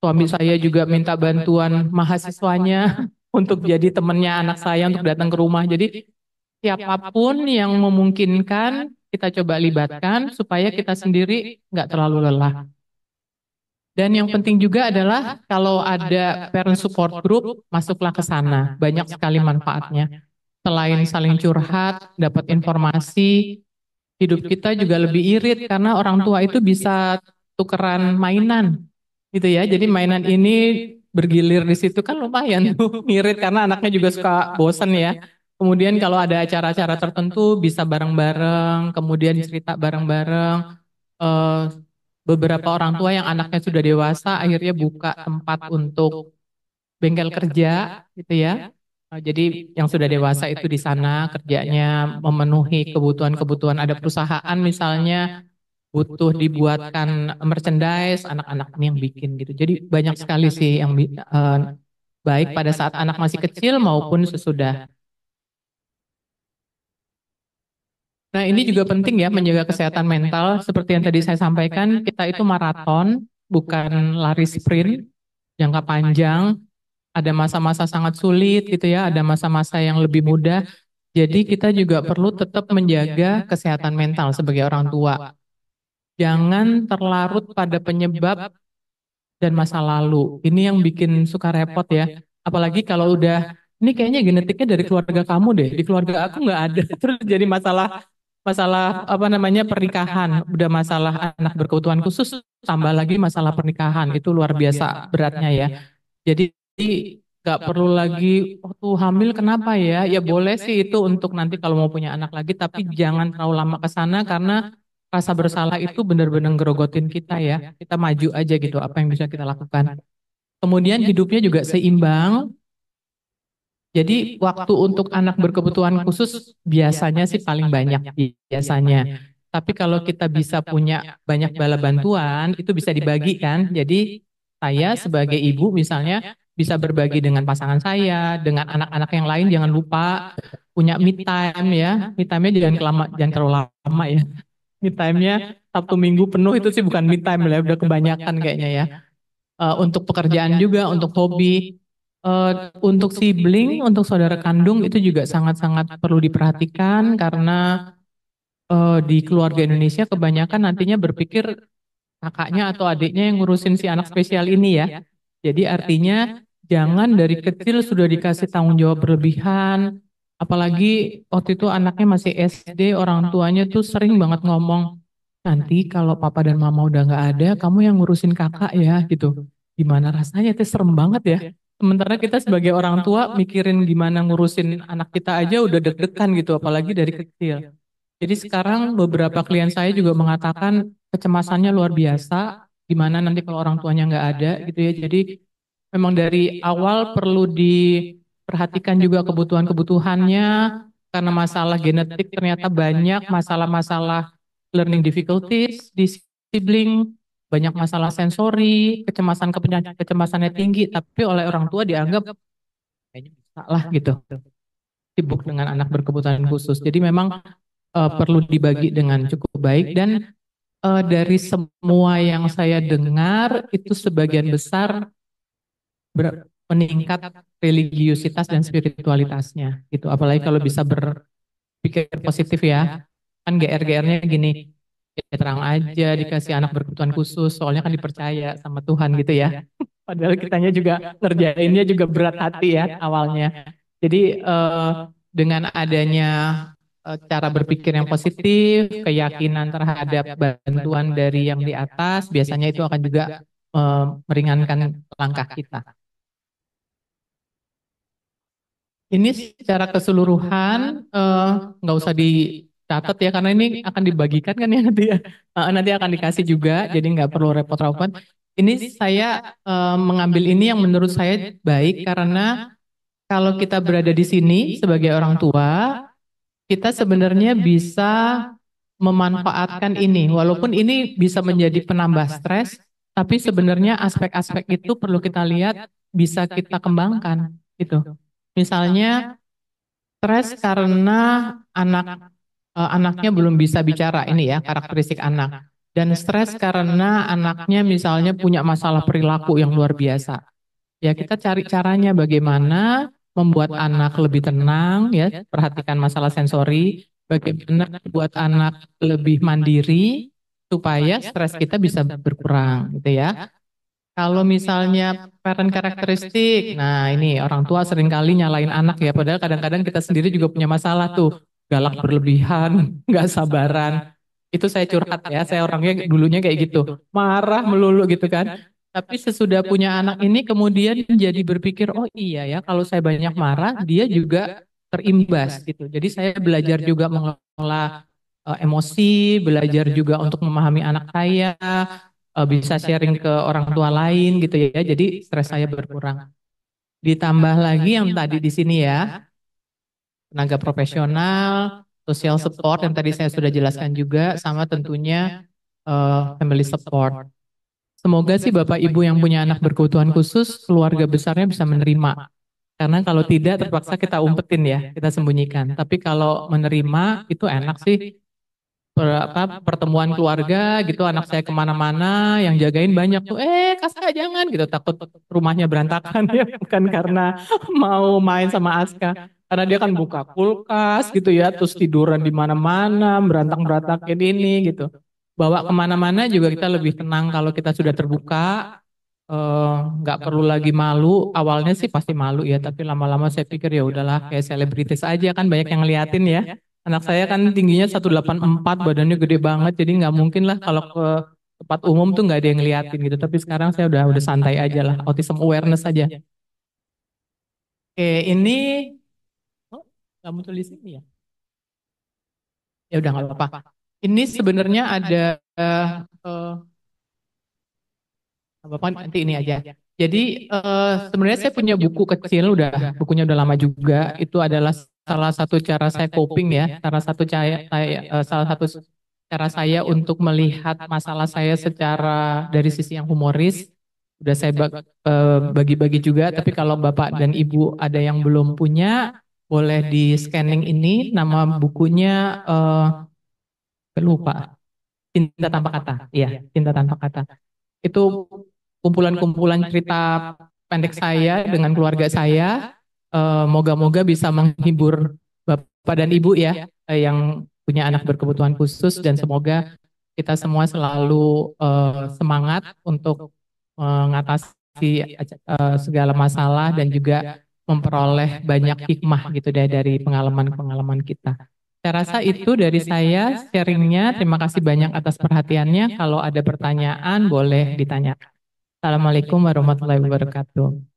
suami saya juga minta bantuan mahasiswanya untuk jadi temannya anak saya untuk datang ke rumah. Jadi siapapun yang memungkinkan kita coba libatkan supaya kita sendiri nggak terlalu lelah. Dan yang penting juga adalah kalau ada parent support group, masuklah ke sana. Banyak sekali manfaatnya. Selain saling curhat, dapat informasi, hidup kita juga lebih irit karena orang tua itu bisa tukeran mainan gitu ya. Jadi mainan ini bergilir di situ kan lumayan tuh ngirit karena anaknya juga suka bosen ya. Kemudian kalau ada acara-acara tertentu bisa bareng-bareng, kemudian cerita bareng-bareng. Eh, Beberapa orang tua yang anaknya sudah dewasa akhirnya buka tempat untuk bengkel kerja gitu ya. Jadi yang sudah dewasa itu di sana kerjanya memenuhi kebutuhan-kebutuhan. Ada perusahaan misalnya butuh dibuatkan merchandise, anak-anak ini yang bikin gitu. Jadi banyak sekali sih yang baik pada saat anak masih kecil maupun sesudah. Nah ini juga penting ya menjaga kesehatan mental. Seperti yang tadi saya sampaikan, kita itu maraton, bukan lari sprint jangka panjang. Ada masa-masa sangat sulit gitu ya, ada masa-masa yang lebih mudah. Jadi kita juga perlu tetap menjaga kesehatan mental sebagai orang tua. Jangan terlarut pada penyebab dan masa lalu. Ini yang bikin suka repot ya. Apalagi kalau udah, ini kayaknya genetiknya dari keluarga kamu deh. Di keluarga aku nggak ada. Terus jadi masalah masalah apa namanya pernikahan. Udah masalah anak berkebutuhan khusus, tambah lagi masalah pernikahan. Itu luar biasa beratnya ya. Jadi nggak perlu lagi waktu hamil kenapa ya? Ya boleh sih itu untuk nanti kalau mau punya anak lagi, tapi jangan terlalu lama ke sana karena rasa bersalah itu benar-benar ngerogotin kita ya. Kita maju aja gitu, apa yang bisa kita lakukan. Kemudian hidupnya juga seimbang. Jadi waktu untuk anak berkebutuhan khusus biasanya sih paling banyak biasanya. Tapi kalau kita bisa punya banyak bala bantuan, itu bisa dibagikan. Jadi saya sebagai ibu misalnya bisa berbagi dengan pasangan saya, dengan anak-anak yang lain. Jangan lupa punya me time ya. Me time-nya jangan terlalu lama ya. Me time-nya Sabtu Minggu penuh itu sih bukan me time lah, udah kebanyakan kayaknya ya. Untuk pekerjaan juga, untuk hobi, untuk sibling, untuk saudara kandung itu juga sangat-sangat perlu diperhatikan karena di keluarga Indonesia kebanyakan nantinya berpikir kakaknya atau adiknya yang ngurusin si anak spesial ini ya. Jadi artinya jangan dari kecil sudah dikasih tanggung jawab berlebihan. Apalagi waktu itu anaknya masih SD, orang tuanya tuh sering banget ngomong, nanti kalau papa dan mama udah nggak ada, kamu yang ngurusin kakak ya gitu. Gimana rasanya? Itu serem banget ya. Sementara kita sebagai orang tua mikirin gimana ngurusin anak kita aja udah deg-degan gitu, apalagi dari kecil. Jadi sekarang beberapa klien saya juga mengatakan kecemasannya luar biasa, gimana nanti kalau orang tuanya nggak ada gitu ya. Jadi memang dari awal perlu diperhatikan juga kebutuhan-kebutuhannya, karena masalah genetik ternyata banyak masalah-masalah learning difficulties di sibling, banyak masalah sensori, kecemasannya tinggi, tapi oleh orang tua dianggap kayaknya bisa lah gitu, sibuk dengan anak berkebutuhan khusus. Jadi memang perlu dibagi dengan cukup baik dan dari semua yang saya dengar itu sebagian besar meningkat religiusitas dan spiritualitasnya gitu. Apalagi kalau bisa berpikir positif ya. Kan GR-GR-nya gini, ya terang aja dikasih anak berkebutuhan khusus, soalnya kan dipercaya sama Tuhan gitu ya. Padahal kitanya juga ngerjainnya juga berat hati ya awalnya. Jadi dengan adanya cara berpikir yang positif, keyakinan terhadap bantuan dari yang di atas, biasanya itu akan juga meringankan langkah kita. Ini secara keseluruhan nggak usah dicatat ya karena ini akan dibagikan kan ya nanti ya. Nanti akan dikasih juga, jadi nggak perlu repot-repot. Ini saya mengambil ini yang menurut saya baik karena kalau kita berada di sini sebagai orang tua, kita sebenarnya bisa memanfaatkan ini. Walaupun ini bisa menjadi penambah stres, tapi sebenarnya aspek-aspek itu perlu kita lihat bisa kita kembangkan gitu. Misalnya stres karena anaknya belum bisa bicara ini ya karakteristik anak. Dan stres karena anaknya misalnya punya masalah perilaku yang luar biasa. Ya kita cari caranya bagaimana membuat anak lebih tenang ya, perhatikan masalah sensori, bagaimana buat anak lebih mandiri supaya stres kita bisa berkurang gitu ya. Kalau misalnya parent karakteristik, nah ini orang tua seringkali nyalain anak ya, padahal kadang-kadang kita sendiri juga punya masalah tuh, galak berlebihan, nggak sabaran. Itu saya curhat ya, saya orangnya dulunya kayak gitu, marah melulu gitu kan. Tapi sesudah punya anak ini kemudian jadi berpikir, oh iya ya, kalau saya banyak marah, dia juga terimbas gitu. Jadi saya belajar juga mengelola emosi, belajar juga untuk memahami anak saya, bisa sharing ke orang tua lain gitu ya. Jadi stres saya berkurang. Ditambah lagi yang tadi di sini ya, tenaga profesional, social support yang tadi saya sudah jelaskan juga, sama tentunya family support. Semoga sih Bapak Ibu yang punya anak berkebutuhan khusus, keluarga besarnya bisa menerima. Karena kalau tidak terpaksa kita umpetin ya, kita sembunyikan. Tapi kalau menerima itu enak sih. Pertemuan keluarga gitu, anak saya kemana-mana, yang jagain banyak tuh, Kaska jangan gitu, takut rumahnya berantakan ya, bukan karena mau main sama Aska. Karena dia kan buka kulkas gitu ya, terus tiduran di mana-mana, berantak-berantakin ini gitu. Bawa kemana-mana juga kita lebih tenang kalau kita sudah terbuka, nggak perlu lagi malu. Awalnya sih pasti malu ya, tapi lama-lama saya pikir ya udahlah kayak selebritis aja kan banyak yang ngeliatin ya. Anak saya kan tingginya 184, badannya gede banget, jadi nggak mungkin lah kalau ke tempat umum tuh nggak ada yang ngeliatin gitu. Tapi sekarang saya udah santai aja lah, autism awareness aja. Oke, ini oh, nggak muncul di sini ya? Ya udah nggak apa-apa. Ini sebenarnya ada Bapak nanti ini aja. Jadi sebenarnya saya punya buku kecil, bukunya udah lama juga. Itu adalah salah satu cara saya coping ya, salah satu cara saya untuk melihat masalah saya secara dari sisi yang humoris. Udah saya bagi-bagi juga. Tapi kalau Bapak dan Ibu ada yang belum punya, boleh di scanning ini. Nama bukunya lupa. Cinta Tanpa Kata. Iya, Cinta Tanpa Kata. Itu kumpulan-kumpulan cerita pendek saya dengan keluarga saya. Moga-moga bisa menghibur Bapak dan Ibu ya, yang punya anak berkebutuhan khusus, dan semoga kita semua selalu semangat untuk mengatasi segala masalah dan juga memperoleh banyak hikmah gitu deh dari pengalaman-pengalaman kita. Saya rasa itu dari saya sharingnya. Terima kasih banyak atas perhatiannya. Kalau ada pertanyaan boleh ditanya. Assalamualaikum warahmatullahi wabarakatuh.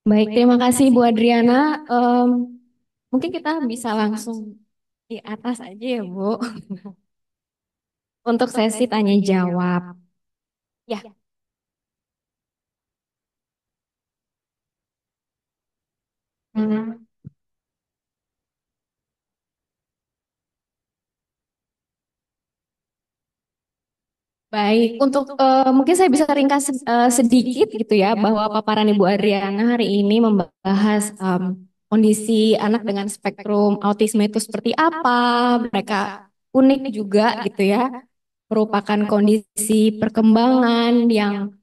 Baik, terima kasih Bu Adriana. Em, Mungkin kita bisa langsung di atas aja ya Bu, untuk sesi tanya jawab. Ya, hmm, baik. Untuk mungkin saya bisa ringkas sedikit gitu ya, bahwa paparan Ibu Adriana hari ini membahas kondisi anak dengan spektrum autisme itu seperti apa, mereka unik juga gitu ya, merupakan kondisi perkembangan yang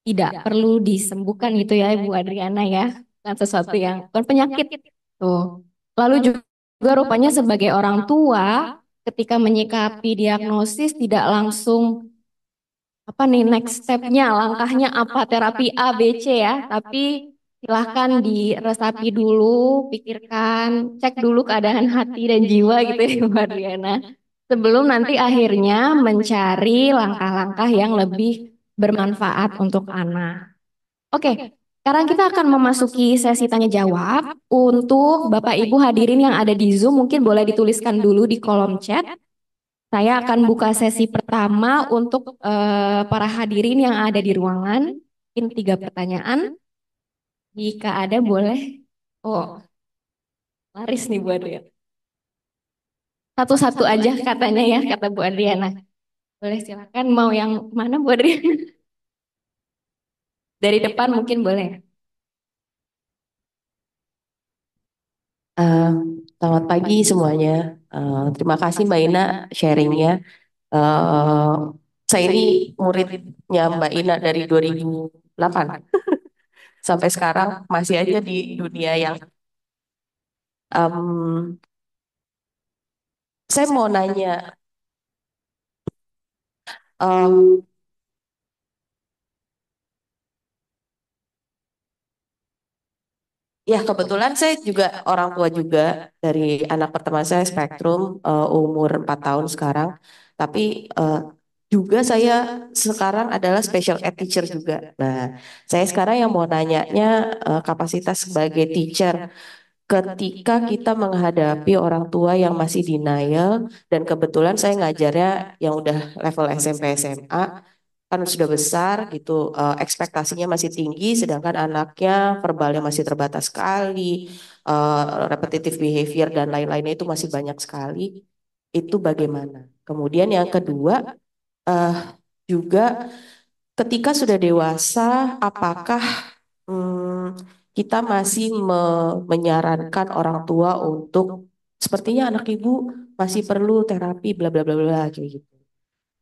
tidak perlu disembuhkan gitu ya Ibu Adriana ya, bukan sesuatu yang bukan penyakit tuh. Lalu juga rupanya sebagai orang tua ketika menyikapi diagnosis tidak langsung apa nih next stepnya, langkahnya apa, terapi A, B, C ya, tapi silahkan diresapi dulu, pikirkan, cek dulu keadaan hati dan jiwa gitu ya Ibu Adriana, sebelum nanti akhirnya mencari langkah-langkah yang lebih bermanfaat untuk anak. Oke, sekarang kita akan memasuki sesi tanya jawab. Untuk Bapak Ibu hadirin yang ada di Zoom, mungkin boleh dituliskan dulu di kolom chat. Saya akan buka sesi pertama untuk para hadirin yang ada di ruangan. Mungkin 3 pertanyaan. Jika ada boleh. Oh, laris nih Bu Adriana. Satu-satu aja katanya ya, kata Bu Adriana. Boleh silakan, mau yang mana Bu Adriana? Dari depan mungkin boleh. Eh, Selamat pagi semuanya. Terima kasih Mbak Ina sharingnya. Eh, saya ini muridnya Mbak Ina dari 2008 sampai sekarang masih aja di dunia yang em, saya mau nanya, em, Ya, kebetulan saya juga orang tua juga dari anak pertama saya spektrum umur 4 tahun sekarang. Tapi juga saya sekarang adalah special ed teacher juga. Nah, saya sekarang yang mau nanyanya kapasitas sebagai teacher ketika kita menghadapi orang tua yang masih denial dan kebetulan saya ngajarnya yang udah level SMP SMA kan sudah besar gitu, ekspektasinya masih tinggi sedangkan anaknya verbalnya masih terbatas sekali, repetitive behavior dan lain-lainnya itu masih banyak sekali. Itu bagaimana? Kemudian yang kedua, eh, juga ketika sudah dewasa apakah hmm, kita masih menyarankan orang tua untuk sepertinya anak ibu masih perlu terapi bla bla bla bla kayak gitu.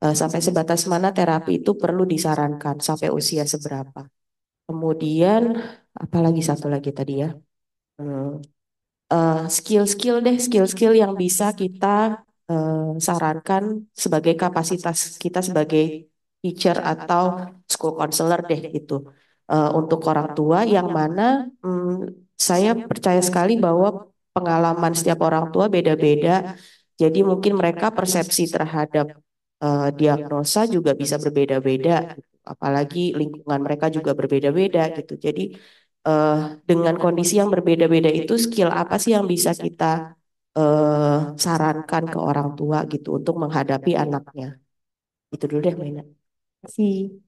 Sampai sebatas mana terapi itu perlu disarankan sampai usia seberapa. Kemudian apalagi satu lagi tadi ya. Hmm, skill-skill deh, skill-skill yang bisa kita sarankan sebagai kapasitas kita sebagai teacher atau school counselor deh itu. Untuk orang tua yang mana saya percaya sekali bahwa pengalaman setiap orang tua beda-beda. Jadi mungkin mereka persepsi terhadap diagnosa juga bisa berbeda-beda. Apalagi lingkungan mereka juga berbeda-beda gitu. Jadi eh, dengan kondisi yang berbeda-beda itu skill apa sih yang bisa kita sarankan ke orang tua gitu untuk menghadapi anaknya. Itu dulu deh Maina. Sih.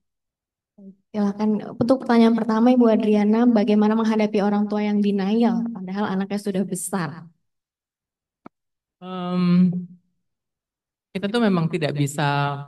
Silakan untuk pertanyaan pertama Ibu Adriana, bagaimana menghadapi orang tua yang denial padahal anaknya sudah besar? Em, kita tuh memang tidak bisa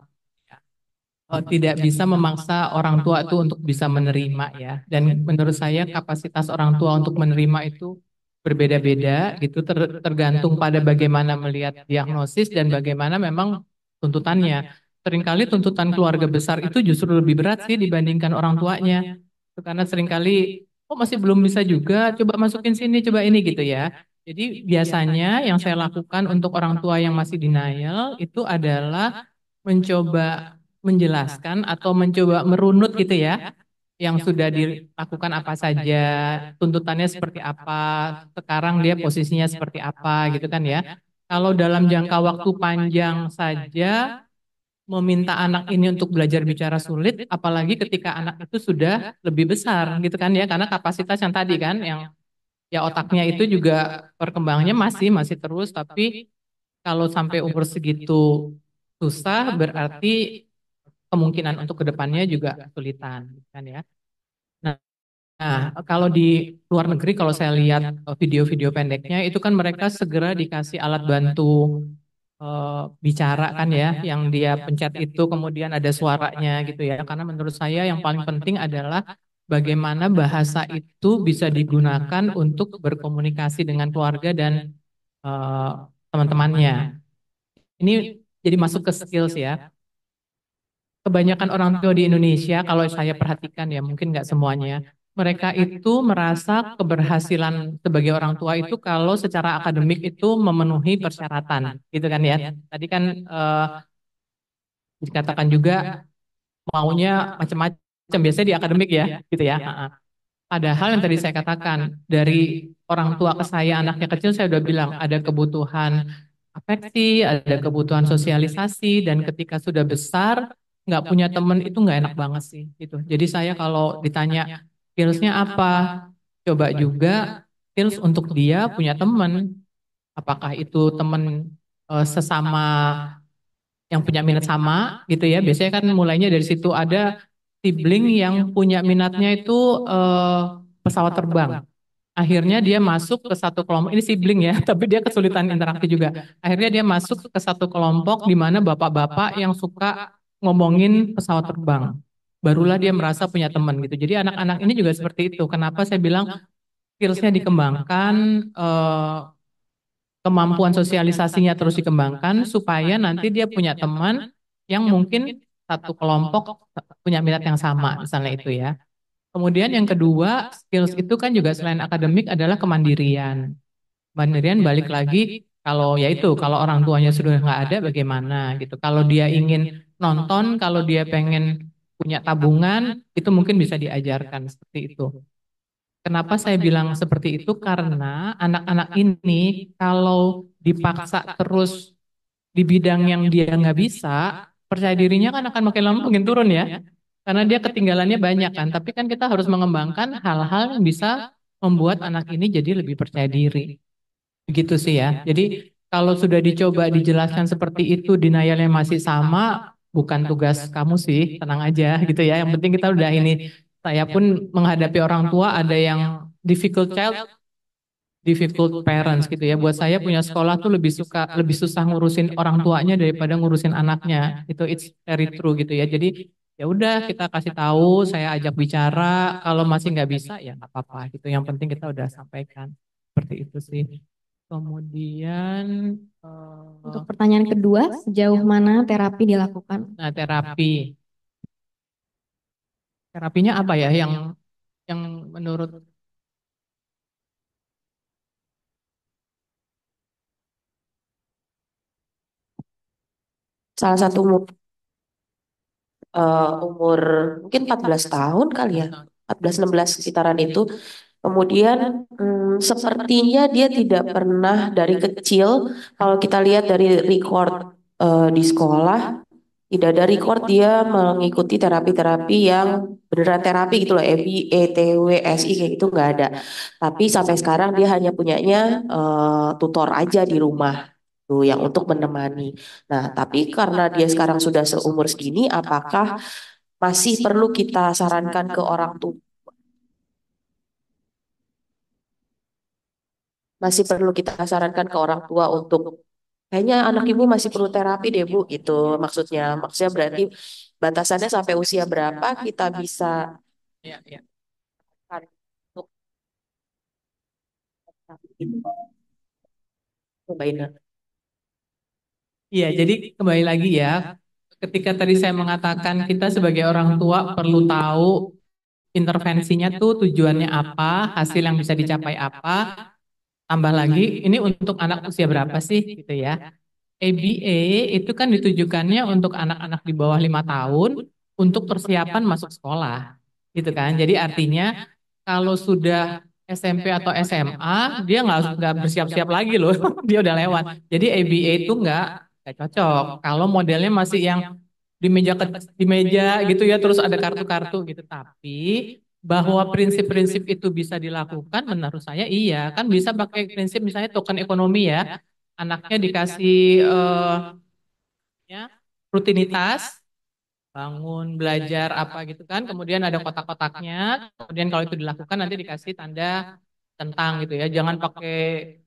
memaksa orang tua itu untuk bisa menerima ya. Dan menurut saya kapasitas orang tua untuk menerima itu berbeda-beda gitu tergantung pada bagaimana melihat diagnosis dan bagaimana memang tuntutannya. Seringkali tuntutan keluarga besar itu justru lebih berat sih dibandingkan orang tuanya. Karena seringkali oh masih belum bisa juga, coba masukin sini, coba ini gitu ya. Jadi biasanya yang saya lakukan untuk orang tua yang masih denial itu adalah mencoba menjelaskan atau mencoba merunut gitu ya, yang sudah dilakukan apa saja, tuntutannya seperti apa, sekarang dia posisinya seperti apa gitu kan ya. Kalau dalam jangka waktu panjang saja meminta anak ini untuk belajar bicara sulit, apalagi ketika anak itu sudah lebih besar gitu kan ya, karena kapasitas yang tadi kan, yang ya otaknya itu juga perkembangannya masih masih terus, tapi kalau sampai umur segitu susah berarti kemungkinan untuk kedepannya juga kesulitan kan ya. Nah, kalau di luar negeri kalau saya lihat video-video pendeknya itu kan mereka segera dikasih alat bantu bicara kan ya, yang dia pencet itu kemudian ada suaranya gitu ya. Karena menurut saya yang paling penting adalah bagaimana bahasa itu bisa digunakan untuk berkomunikasi dengan keluarga dan eh, teman-temannya. Ini jadi masuk ke skills ya. Kebanyakan orang tua di Indonesia, kalau saya perhatikan ya, mungkin nggak semuanya, mereka itu merasa keberhasilan sebagai orang tua itu kalau secara akademik itu memenuhi persyaratan, gitu kan ya. Tadi kan dikatakan juga maunya macam-macam, biasanya di akademik ya, gitu ya. Padahal yang tadi saya katakan, dari orang tua ke saya, anaknya kecil, saya udah bilang ada kebutuhan afeksi, ada kebutuhan sosialisasi, dan ketika sudah besar, nggak punya teman itu nggak enak banget sih. Gitu. Jadi saya kalau ditanya skillsnya apa, coba juga skills untuk dia punya teman. Apakah itu teman sesama yang punya minat sama gitu ya. Biasanya kan mulainya dari situ ada sibling yang punya minatnya itu pesawat terbang. Akhirnya dia masuk ke satu kelompok, ini sibling ya, tapi dia kesulitan interaksi juga. Akhirnya dia masuk ke satu kelompok di mana bapak-bapak yang suka ngomongin pesawat terbang. Barulah dia merasa punya teman gitu. Jadi anak-anak ini juga seperti itu. Kenapa saya bilang skillsnya dikembangkan, kemampuan sosialisasinya terus dikembangkan supaya nanti dia punya teman yang mungkin satu kelompok punya minat yang sama, misalnya itu ya. Kemudian yang kedua, skills itu kan juga selain akademik adalah kemandirian. Kemandirian balik lagi kalau ya itu, kalau orang tuanya sudah nggak ada bagaimana gitu. Kalau dia ingin nonton, kalau dia pengen punya tabungan, itu mungkin bisa diajarkan seperti itu. Kenapa saya bilang seperti itu? Karena anak-anak ini kalau dipaksa terus di bidang yang dia nggak bisa, percaya dirinya kan akan makin lama makin turun ya. Karena dia ketinggalannya banyak kan. Tapi kan kita harus mengembangkan hal-hal yang bisa membuat anak ini jadi lebih percaya diri. Begitu sih ya. Jadi kalau sudah dicoba dijelaskan seperti itu, denialnya masih sama, bukan tugas kamu sih, tenang aja gitu ya. Yang penting kita udah ini. Saya pun menghadapi orang tua ada yang difficult child, difficult parents gitu ya. Buat saya punya sekolah tuh lebih susah ngurusin orang tuanya daripada ngurusin anaknya. Itu it's very true gitu ya. Jadi ya udah kita kasih tahu, saya ajak bicara. Kalau masih nggak bisa ya nggak apa-apa gitu. Yang penting kita udah sampaikan seperti itu sih. Kemudian Untuk pertanyaan kedua, sejauh mana terapi dilakukan? nah terapinya apa ya yang menurut Salah satu umur mungkin 14 tahun kali ya, 14-16 sekitaran itu. Kemudian sepertinya dia tidak pernah dari kecil, kalau kita lihat dari record di sekolah, tidak ada record dia mengikuti terapi-terapi yang beneran terapi gitu loh, EBI, ETW, SI kayak gitu nggak ada. Tapi sampai sekarang dia hanya punyanya tutor aja di rumah tuh yang untuk menemani. Nah, tapi karena dia sekarang sudah seumur segini, apakah masih perlu kita sarankan ke orang tua? Masih perlu kita sarankan ke orang tua untuk kayaknya anak ibu masih perlu terapi deh bu gitu maksudnya berarti batasannya sampai usia berapa kita bisa ya ya. untuk terapi itu Mbak Ina. Iya, jadi kembali lagi ya, ketika tadi saya mengatakan kita sebagai orang tua perlu tahu intervensinya tuh tujuannya apa, hasil yang bisa dicapai apa, tambah lagi ini untuk anak usia berapa sih gitu ya. ABA itu kan ditujukannya untuk anak-anak di bawah 5 tahun untuk persiapan masuk sekolah, gitu kan. Jadi artinya kalau sudah SMP atau SMA dia nggak bersiap-siap lagi loh, dia udah lewat. Jadi ABA itu nggak cocok. Kalau modelnya masih yang di meja gitu ya, terus ada kartu-kartu gitu. Tapi bahwa prinsip-prinsip itu bisa dilakukan, menurut saya iya, kan bisa pakai prinsip misalnya token ekonomi ya, anaknya dikasih ya rutinitas, bangun, belajar apa gitu kan, kemudian ada kotak-kotaknya, kemudian kalau itu dilakukan nanti dikasih tanda tentang gitu ya, jangan pakai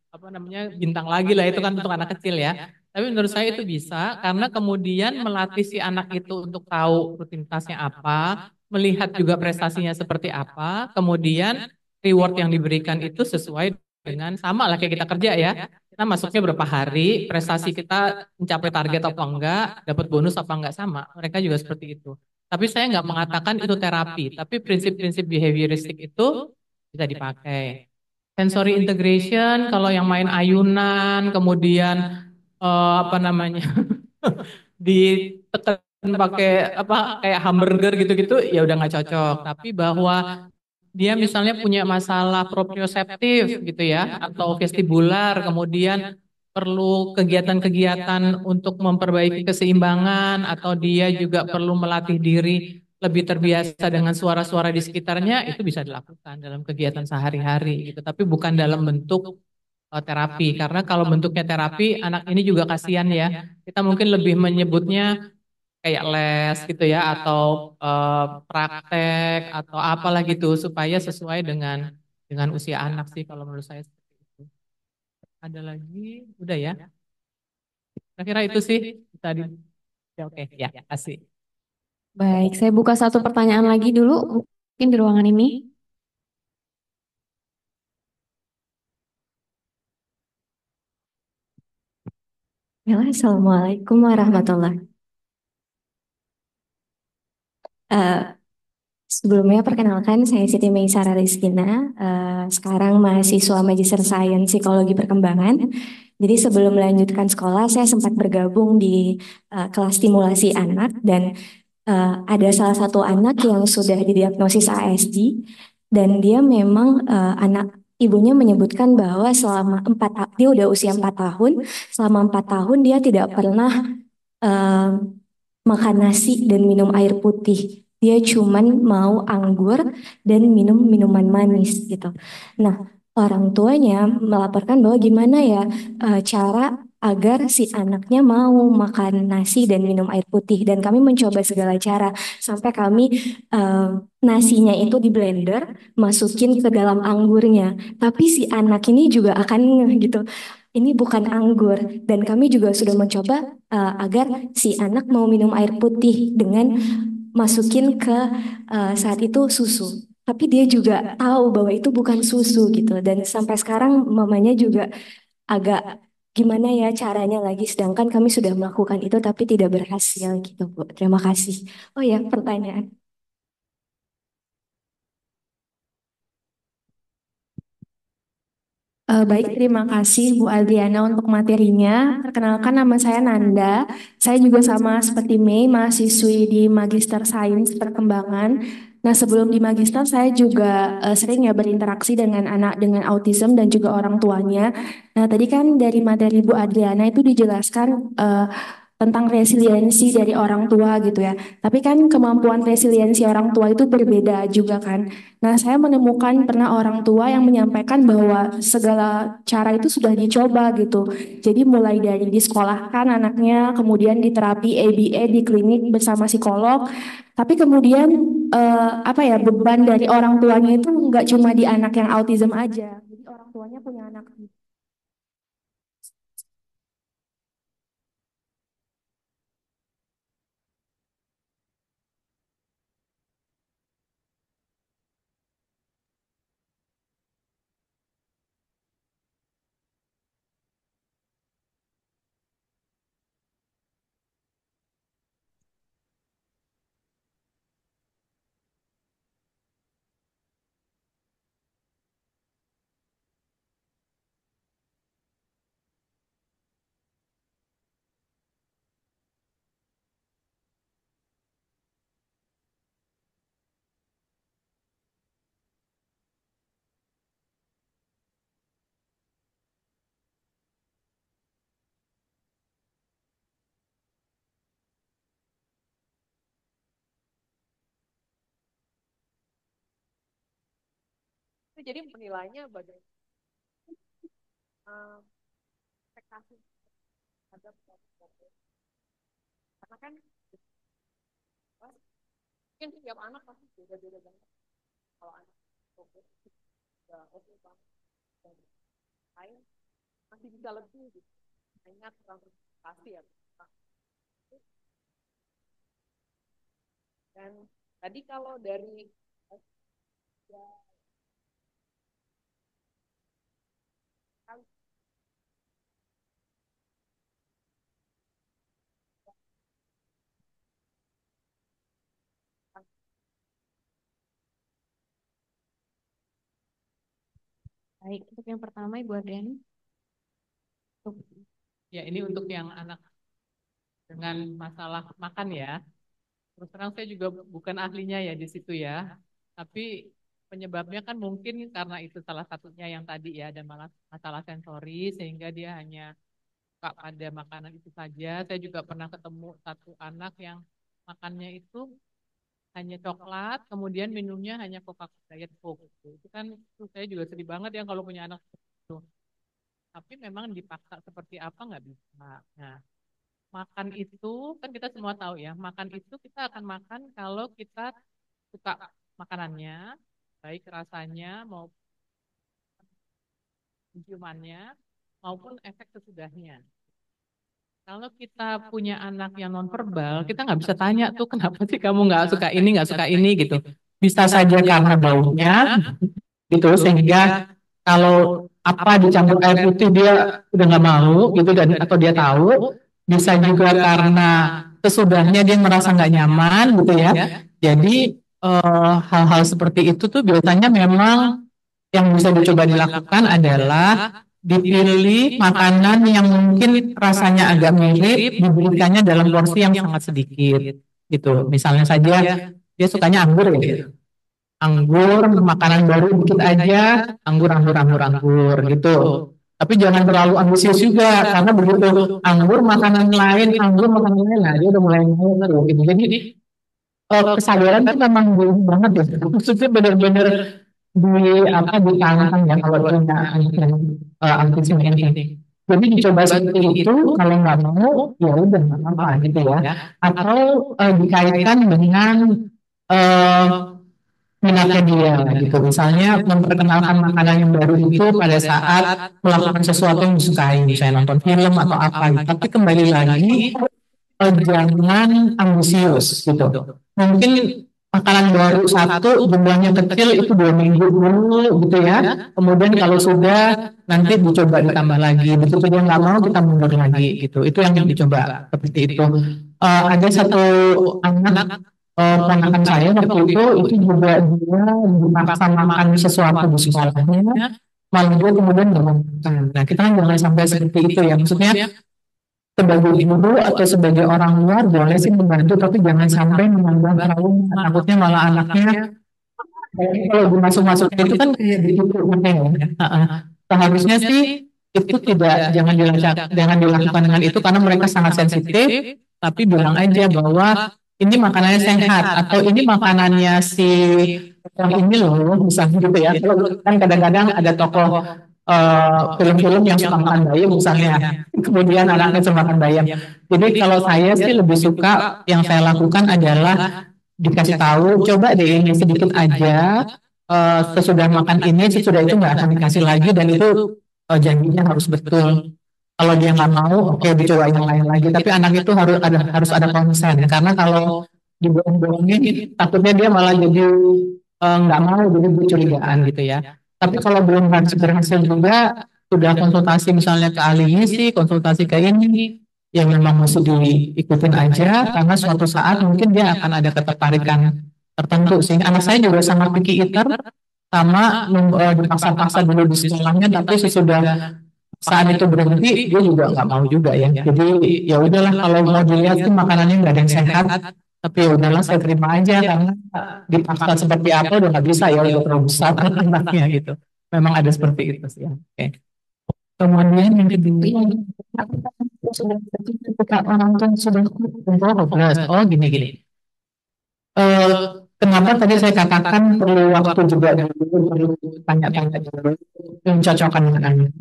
apa namanya bintang lagi lah itu kan untuk anak kecil ya. Tapi menurut saya itu bisa karena kemudian melatih si anak itu untuk tahu rutinitasnya apa, melihat juga prestasinya seperti apa, kemudian reward yang diberikan itu sesuai dengan sama lah kayak kita kerja ya. Kita masuknya berapa hari, prestasi kita mencapai target apa enggak, dapat bonus apa enggak sama. Mereka juga seperti itu. Tapi saya nggak mengatakan itu terapi, tapi prinsip-prinsip behavioristik itu bisa dipakai. Sensory integration, kalau yang main ayunan, kemudian apa namanya, ditekan pakai apa kayak hamburger gitu-gitu, ya udah nggak cocok. Tapi bahwa dia misalnya punya masalah proprioseptif gitu ya, atau vestibular, kemudian perlu kegiatan-kegiatan untuk memperbaiki keseimbangan, atau dia juga perlu melatih diri lebih terbiasa dengan suara-suara di sekitarnya, itu bisa dilakukan dalam kegiatan sehari-hari gitu. Tapi bukan dalam bentuk terapi, karena kalau bentuknya terapi, anak ini juga kasihan ya. Kita mungkin lebih menyebutnya kayak les gitu ya atau praktek atau apalah gitu supaya sesuai dengan usia anak sih kalau menurut saya seperti itu. Ada lagi? Udah ya. Kira-kira itu sih tadi. Ya, oke, ya, kasih. Baik, saya buka satu pertanyaan lagi dulu, mungkin di ruangan ini. Halo, Assalamualaikum warahmatullahi. Sebelumnya perkenalkan saya Siti Meisara Rizkina, sekarang mahasiswa Magister Sains Psikologi Perkembangan. Jadi sebelum melanjutkan sekolah saya sempat bergabung di kelas stimulasi anak dan ada salah satu anak yang sudah didiagnosis ASD Dan dia memang anak ibunya menyebutkan bahwa selama dia udah usia 4 tahun, selama 4 tahun dia tidak pernah eh, makan nasi dan minum air putih. Dia cuman mau anggur dan minum minuman manis gitu. Nah, orang tuanya melaporkan bahwa gimana ya cara agar si anaknya mau makan nasi dan minum air putih. Dan kami mencoba segala cara sampai kami eh, nasinya itu di blender, masukin ke dalam anggurnya. Tapi si anak ini juga akan ngeh gitu. Ini bukan anggur dan kami juga sudah mencoba agar si anak mau minum air putih dengan masukin ke saat itu susu. Tapi dia juga tahu bahwa itu bukan susu gitu dan sampai sekarang mamanya juga agak gimana ya caranya lagi sedangkan kami sudah melakukan itu tapi tidak berhasil gitu Bu. Terima kasih. Oh ya, pertanyaan. Baik, terima kasih Bu Adriana untuk materinya. Perkenalkan nama saya Nanda. Saya juga sama seperti Mei, mahasiswi di Magister Sains Perkembangan. Nah, sebelum di Magister saya juga sering ya berinteraksi dengan anak dengan autism dan juga orang tuanya. Nah, tadi kan dari materi Bu Adriana itu dijelaskan tentang resiliensi dari orang tua gitu ya. Tapi kan kemampuan resiliensi orang tua itu berbeda juga kan. Nah, saya menemukan pernah orang tua yang menyampaikan bahwa segala cara itu sudah dicoba gitu. Jadi mulai dari disekolahkan anaknya, kemudian di terapi ABA di klinik bersama psikolog. Tapi kemudian apa ya beban dari orang tuanya itu nggak cuma di anak yang autism aja. Jadi orang tuanya punya anak. Jadi penilainya bagaimana ekspektasi terhadap karena kan mungkin tiap anak pasti beda-beda banget. Kalau anak oke, ya oke banget. Dan lain masih bisa lebih gitu. Ingat kurang prestasi ya. Dan tadi kalau dari ya, Baik, untuk yang pertama Ibu Adriani. Ya, ini untuk yang anak dengan masalah makan ya. Terus terang saya juga bukan ahlinya ya di situ ya. Tapi penyebabnya kan mungkin karena itu salah satunya yang tadi ya, ada malah masalah sensori sehingga dia hanya suka pada makanan itu saja. Saya juga pernah ketemu satu anak yang makannya itu hanya coklat, kemudian minumnya hanya Coca-Cola Diet Coke. Itu kan saya juga sedih banget ya kalau punya anak seperti itu. Tapi memang dipaksa seperti apa nggak bisa. Nah, makan itu kan kita semua tahu ya, makan itu kita akan makan kalau kita suka makanannya, baik rasanya maupun ciumannya maupun efek sesudahnya. Kalau kita punya anak yang nonverbal, kita nggak bisa tanya tuh kenapa sih kamu nggak suka ini gitu. Bisa saja karena baunya gitu, sehingga kalau apa dicampur air putih dia udah nggak mau gitu dan atau dia tahu. Bisa juga karena sesudahnya dia merasa nggak nyaman gitu ya. Jadi hal-hal seperti itu tuh biasanya memang yang bisa dicoba dilakukan adalah dipilih makanan yang mungkin rasanya agak mirip, diberikannya dalam porsi yang sangat sedikit gitu. Misalnya saja dia sukanya anggur ya. anggur, makanan baru dikit aja, anggur gitu. Tapi jangan terlalu ambisius juga, karena begitu anggur makanan lain, nah dia udah mulai ngomong gitu. Jadi kesadaran itu memang belum banget ya. Maksudnya benar-benar di apa ditanamkan ya kalau punya anak yang autism ini. Jadi dicoba seperti itu, kalau nggak mau ya udah nggak apa-apa gitu ya. Atau dikaitkan dengan eh, minatnya dia gitu. Misalnya memperkenalkan makanan yang baru itu pada saat melakukan sesuatu yang disukai, misalnya nonton film atau apa gitu. Tapi kembali lagi jangan ambisius gitu. Mungkin makanan baru satu jumlahnya kecil itu 2 minggu dulu gitu ya. Kemudian kalau sudah nanti dicoba ditambah lagi. Begitu dia nggak mau kita mundur lagi gitu. Itu yang dicoba seperti itu. Ada satu anak ponakan saya waktu itu juga dia dipaksa makan sesuatu di sekolahnya. Malah dia kemudian nggak mau makan. Nah kita kan jangan sampai seperti itu ya. Maksudnya sebagai guru atau sebagai orang luar boleh sih membantu tapi jangan sampai menambah trauma takutnya malah anaknya kalau dimasuk-masukin itu kan kayak ditipu ya. Seharusnya sih itu tidak jangan dilakukan dengan itu karena mereka sangat sensitif tapi bilang aja bahwa ini makanannya sehat atau ini makanannya si yang ini loh misalnya gitu ya kalau kan kadang-kadang ada tokoh film-film yang suka makan bayam misalnya kemudian anaknya suka makan bayam jadi kalau saya sih lebih suka yang saya lakukan adalah dikasih tahu coba deh ini sedikit aja sesudah makan ini sesudah itu nggak akan dikasih lagi dan itu janjinya harus betul kalau dia nggak mau oke dicoba yang lain lagi tapi anak itu harus ada konsen karena kalau dibohong-bohongin takutnya dia malah jadi nggak mau jadi curigaan gitu ya tapi kalau belum berhasil juga sudah konsultasi misalnya ke ahli gizi konsultasi ke ini yang memang masih diikutin aja karena suatu saat mungkin dia akan ada ketertarikan tertentu sehingga anak saya juga sangat picky eater sama dipaksa-paksa dulu di sekolahnya tapi sesudah saat itu berhenti dia juga nggak mau juga ya jadi ya udahlah kalau mau dilihat sih makanannya nggak ada yang sehat tapi ya udahlah saya terima aja karena dipaksa seperti apa udah nggak bisa ya udah terlalu besar anaknya gitu memang ada seperti itu sih ya oke kemudian yang kedua ketika orang tua sudah oh gini eh kenapa tadi saya katakan perlu waktu juga dulu perlu tanya-tanya dulu mencocokkan dengan anak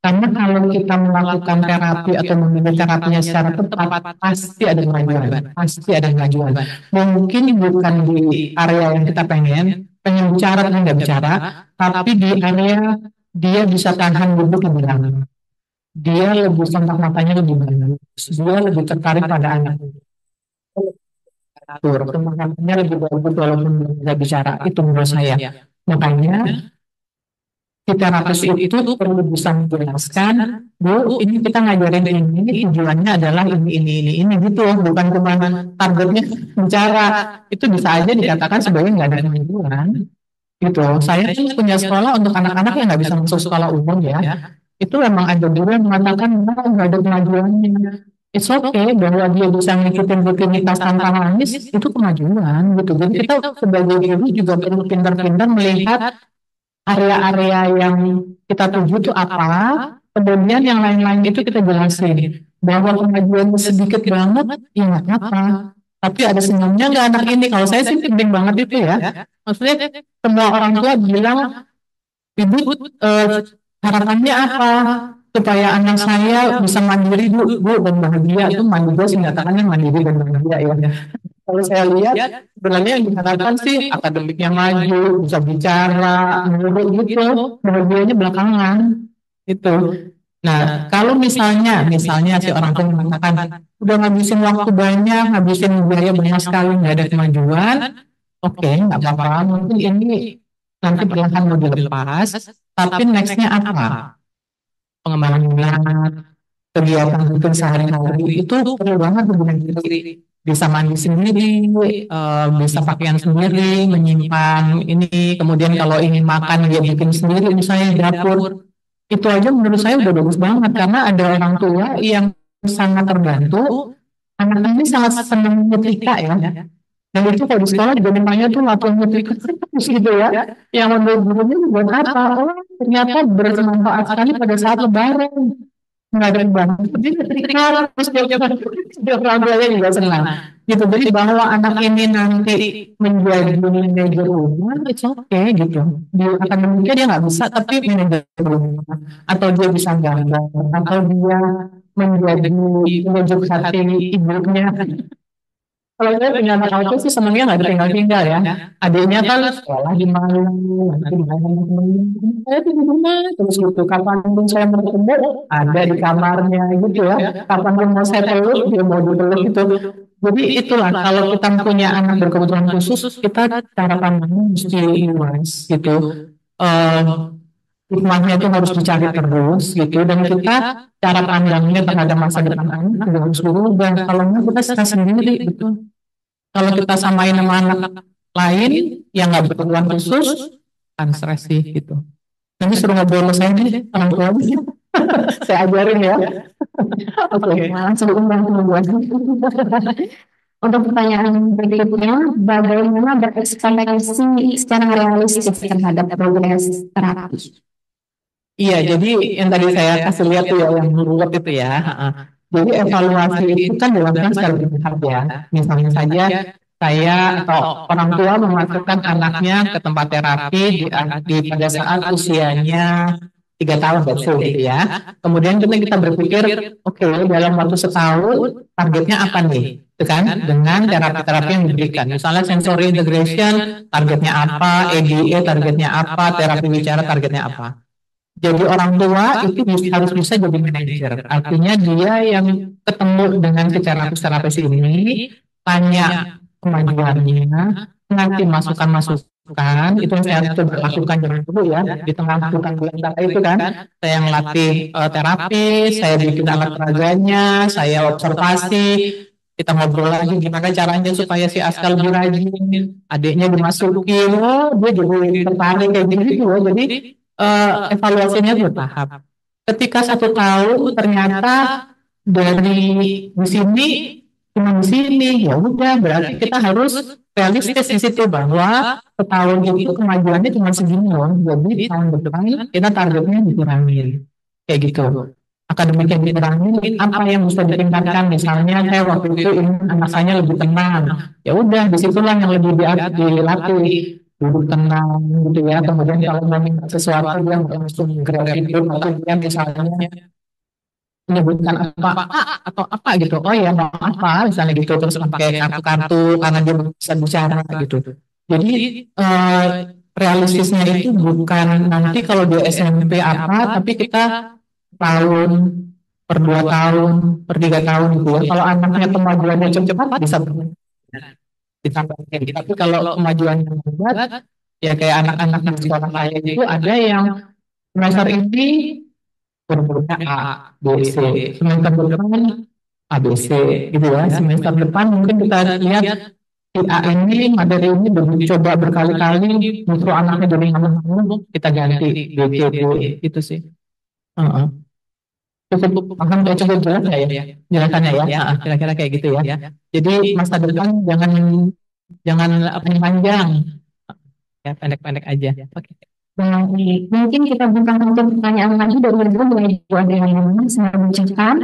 karena kalau kita melakukan terapi atau memilih terapinya secara tepat, pasti ada kemajuan. Pasti ada kemajuan. Mungkin bukan di area yang kita pengen bicara atau nggak bicara, tapi di area dia bisa tahan duduk lebih lama. Dia lebih kontak matanya lebih banyak. Dia lebih tertarik pada anak. Atur, makanya lebih bagus walaupun belum bisa bicara. Itu menurut saya. Makanya si terapis itu perlu bisa menjelaskan, Bu, ini kita ngajarin ini tujuannya adalah ini gitu, bukan cuma targetnya bicara. Itu bisa aja dikatakan sebagai nggak ada kemajuan. Gitu. Saya tuh punya sekolah untuk anak-anak yang nggak bisa masuk sekolah umum ya. Itu memang ada guru yang mengatakan nggak ada kemajuannya. It's okay bahwa dia bisa ngikutin rutinitas tanpa nangis itu kemajuan gitu. Jadi kita sebagai guru juga perlu pintar-pintar melihat area-area yang kita tuju itu apa, kemudian yang lain-lain itu kita jelasin bahwa kemajuan sedikit banget, ya nggak apa-apa. Tapi ada senyumnya nggak anak ini? Kalau saya sih penting banget itu ya. Maksudnya semua orang tua bilang, ibu harapannya apa? Supaya anak saya bisa mandiri bu dan bahagia itu mandiri sih nyatakannya mandiri dan bahagia ya. Kalau saya lihat sebenarnya yang dikatakan sih akademiknya maju, bisa bicara, gitu, bahagianya belakangan itu. Nah, kalau misalnya si orang tua mengatakan udah ngabisin waktu banyak, ngabisin biaya banyak sekali, nggak ada kemajuan, oke, nggak apa-apa. Mungkin ini nanti perlahan mau dilepas, tapi nextnya apa? Pengembangan minat, kegiatan rutin sehari-hari itu perlu banget hubungan diri bisa mandi sendiri, bisa pakaian sendiri, menyimpan ini, kemudian kalau ingin makan dia bikin sendiri misalnya di dapur, itu aja menurut saya udah bagus banget karena ada orang tua yang sangat terbantu, anak ini sangat senang nyetrika ya, Dan itu kalau di sekolah juga namanya tuh latihan nyetrika terus gitu ya. Yang menurut gurunya buat apa? Oh, ternyata bermanfaat sekali pada saat lebaran. Nggak ada banget. Jadi nyetrika terus dia orang tuanya juga senang. Gitu. Jadi bahwa anak ini nanti menjadi manajer rumah, it's okay gitu. Di akademiknya dia nggak bisa, tapi manajer rumah. Atau dia bisa gambar. Atau dia menjadi menunjuk hati ibunya. Kalau saya punya anak autis sih senangnya nggak ditinggal-tinggal ya. Adiknya kan sekolah di Malang, nanti di mana temennya. Saya tuh di rumah terus gitu. Kapanpun saya mau ketemu, ada di kamarnya gitu ya. Kapanpun mau saya peluk, dia mau dipeluk gitu. Jadi itulah kalau kita punya anak berkebutuhan khusus, kita cara pandangnya mesti luas gitu. Eh, hikmahnya itu harus dicari terus gitu, dan kita cara pandangnya terhadap masa depan anak juga harus berubah. Kalau enggak kita stres sendiri gitu. Kalau kita samain sama anak lain yang nggak berkebutuhan khusus, kan stres sih gitu. Nanti suruh ngobrol sama saya nih orang tua. Saya ajarin ya. Oke, langsung undang teman. Untuk pertanyaan berikutnya, bagaimana berekspektasi secara realistis terhadap progres terapi? Iya, jadi yang tadi saya kasih lihat tuh ya, yang ruwet itu ya. Jadi evaluasi itu kan dilakukan secara bertahap ya. Misalnya saja saya atau orang tua memasukkan anaknya ke tempat terapi pada saat usianya 3 tahun betul gitu ya. Kemudian kita berpikir, oke, dalam waktu setahun targetnya apa nih? Itu kan dengan terapi-terapi yang diberikan. Misalnya sensory integration targetnya apa, EDE targetnya apa, terapi bicara targetnya apa. Jadi orang tua itu harus bisa jadi manajer. Artinya dia yang ketemu dengan si terapis ini, tanya kemajuannya, nanti masukan-masukan, itu yang saya coba lakukan zaman dulu ya, di tengah bulan antara itu kan, saya yang latih terapi, saya bikin alat peraganya, saya observasi, kita ngobrol lagi gimana caranya supaya si Aska lebih rajin, adiknya dimasukin, oh dia jadi tertarik kayak gitu, jadi evaluasinya bertahap. Ketika 1 tahun ternyata dari di sini cuma di sini, ya udah berarti kita harus realistis di situ bahwa setahun itu kemajuannya cuma segini loh. Jadi tahun depan kita targetnya dikurangin, kayak gitu. Akademiknya dikurangin, apa yang bisa ditingkatkan? Misalnya saya waktu itu ingin anak saya lebih tenang, ya udah disitulah yang lebih dilatih duduk tenang gitu ya. Kemudian kalau mau minta sesuatu dia nggak langsung gratitude, atau dia misalnya menyebutkan apa atau apa gitu, oh ya mau apa misalnya gitu, terus pakai kartu-kartu karena dia bisa bicara gitu. Jadi realistisnya itu bukan nanti kalau dia SMP apa, tapi kita tahun per 2 tahun per 3 tahun gitu ya. Kalau anaknya kemajuannya cepat bisa ditambah gitu. Tapi kalau kemajuannya lambat, ya kayak anak-anak di sekolah saya itu ada yang semester ini gurunya A, B, C, semester depan A, B, C, gitu ya. Semester depan mungkin kita lihat si A ini materi ini coba berkali-kali, justru anaknya jadi ngamuk-ngamuk, kita ganti B, C, D, itu sih. Cukup paham dan cukup jelas ya jelasannya ya, kira-kira kayak gitu ya. Jadi masa depan jangan panjang, ya pendek-pendek aja. Oke. Baik, mungkin kita buka untuk pertanyaan lagi dari Ibu Adriana. Saya mengucapkan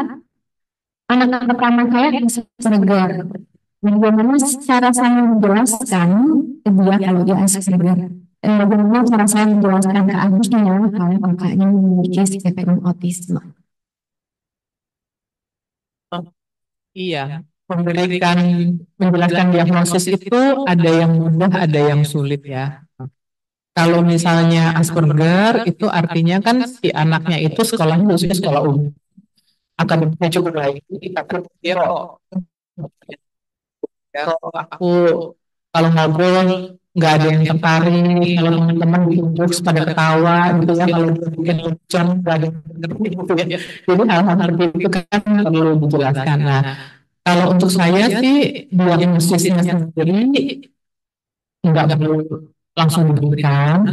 anak pertama saya Asperger. Bagaimana cara saya menjelaskan ke dia kalau dia Asperger? Bagaimana cara saya menjelaskan ke Agusnya kalau kakaknya memiliki spektrum autisme? Iya, menjelaskan diagnosis itu ada yang mudah, ada yang sulit ya. Kalau misalnya Asperger itu artinya kan si anaknya itu sekolahnya khususnya sekolah umum, akademiknya cukup baik, tapi dia aku kalau ngobrol nggak ada yang tertarik, kalau teman-teman bikin jokes pada ketawa gitu ya, kalau bikin lucu nggak ada yang tertarik gitu ya. Jadi hal-hal seperti itu kan perlu dijelaskan. Nah, kalau untuk saya sih diagnosisnya sendiri nggak perlu langsung diberikan,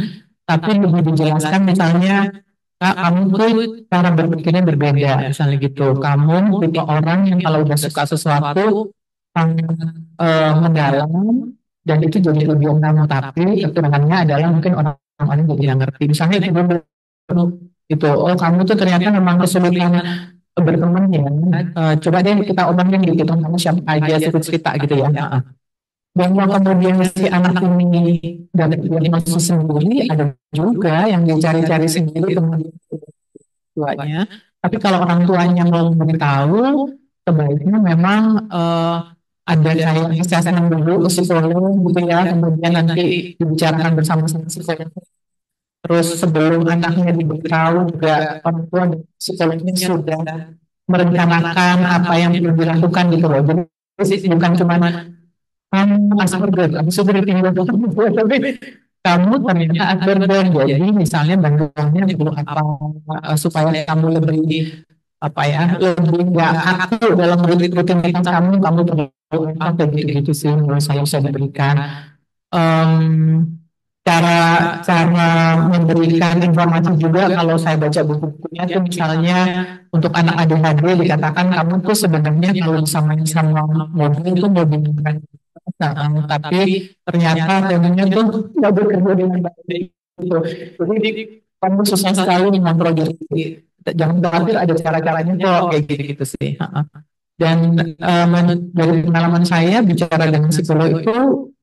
tapi lebih dijelaskan misalnya, Kak, kamu tuh cara berpikirnya berbeda, misalnya gitu. Kamu tipe orang yang kalau udah suka sesuatu sangat mendalam, dan itu jadi tujuan kamu, tapi kekurangannya adalah mungkin orang-orang jadi nggak ngerti. Misalnya itu dulu itu, oh kamu tuh ternyata memang kesulitan berteman ya. Coba deh kita omongin gitu, kamu siapa aja suruh cerita gitu ya. Dan kalau kemudian si anak ini dapat diagnosis sendiri, ada juga yang dicari-cari sendiri kemudian tuanya. Tapi kalau orang tuanya mau memberitahu, sebaiknya memang ada kayak assessment dulu ke psikolog gitu ya, kemudian nanti dibicarakan bersama-sama psikolog. Terus sebelum anaknya diberitahu juga orang tua dan psikolognya sudah merencanakan apa yang perlu dilakukan gitu loh. Jadi bukan cuma kamu Asperger, kamu sudah tinggal tapi kamu ternyata Asperger. Jadi misalnya bantuannya perlu apa supaya kamu lebih apa ya, lebih nggak aku dalam rutinitas kamu perlu apa kayak gitu-gitu sih menurut saya bisa diberikan. Em, cara cara memberikan informasi juga kalau saya baca buku-bukunya tuh misalnya untuk anak ADHD dikatakan kamu tuh sebenarnya kalau bisa main sama mobil itu mobil bukan. Nah, tapi ternyata temennya tuh nggak bekerja dengan baik gitu. Jadi kamu susah sekali mengontrol diri. Jangan khawatir, ada cara-caranya kok kayak gitu-gitu sih. Dan dari pengalaman saya bicara dengan psikolog itu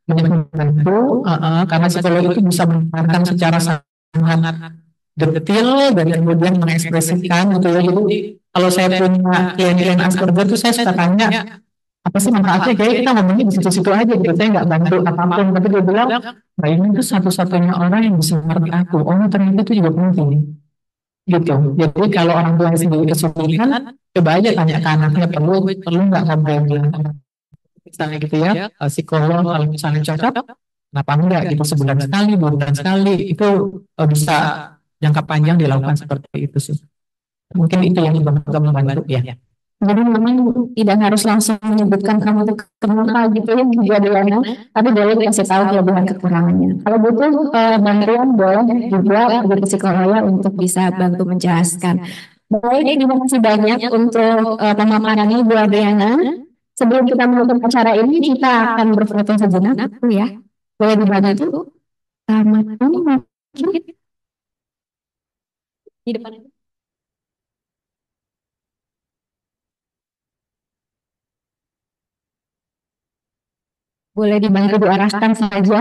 membantu karena psikolog itu bisa mendengarkan secara sangat detail dan kemudian mengekspresikan gitu ya. Jadi kalau saya punya klien-klien Asperger itu saya suka tanya apa sih manfaatnya, kayak kita ngomongnya di situ-situ aja gitu, saya nggak bantu apapun, tapi dia bilang nah ini tuh satu-satunya orang yang bisa mengerti aku, oh ternyata itu juga penting gitu. Jadi kalau orang tua sendiri kesulitan, coba aja tanya ke anaknya, perlu perlu nggak ngobrol dengan orang misalnya gitu ya, psikolog kalau misalnya cocok, kenapa enggak gitu, sebulan sekali, 2 bulan sekali, itu bisa jangka panjang dilakukan seperti itu sih. Mungkin itu yang membantu ya. Jadi memang tidak harus langsung menyebutkan kamu tuh kenapa gitu ya juga Diana, tapi boleh dikasih tahu kelebihan kekurangannya. Kalau butuh bantuan boleh juga pergi ke psikolog ya untuk bisa bantu menjelaskan. Baik, terima kasih banyak untuk pemaparannya Bu Adriana. Sebelum kita menutup acara ini, kita akan berfoto sejenak ya. Boleh dibantu? Selamat mungkin di depan. Boleh dibantu diarahkan saja.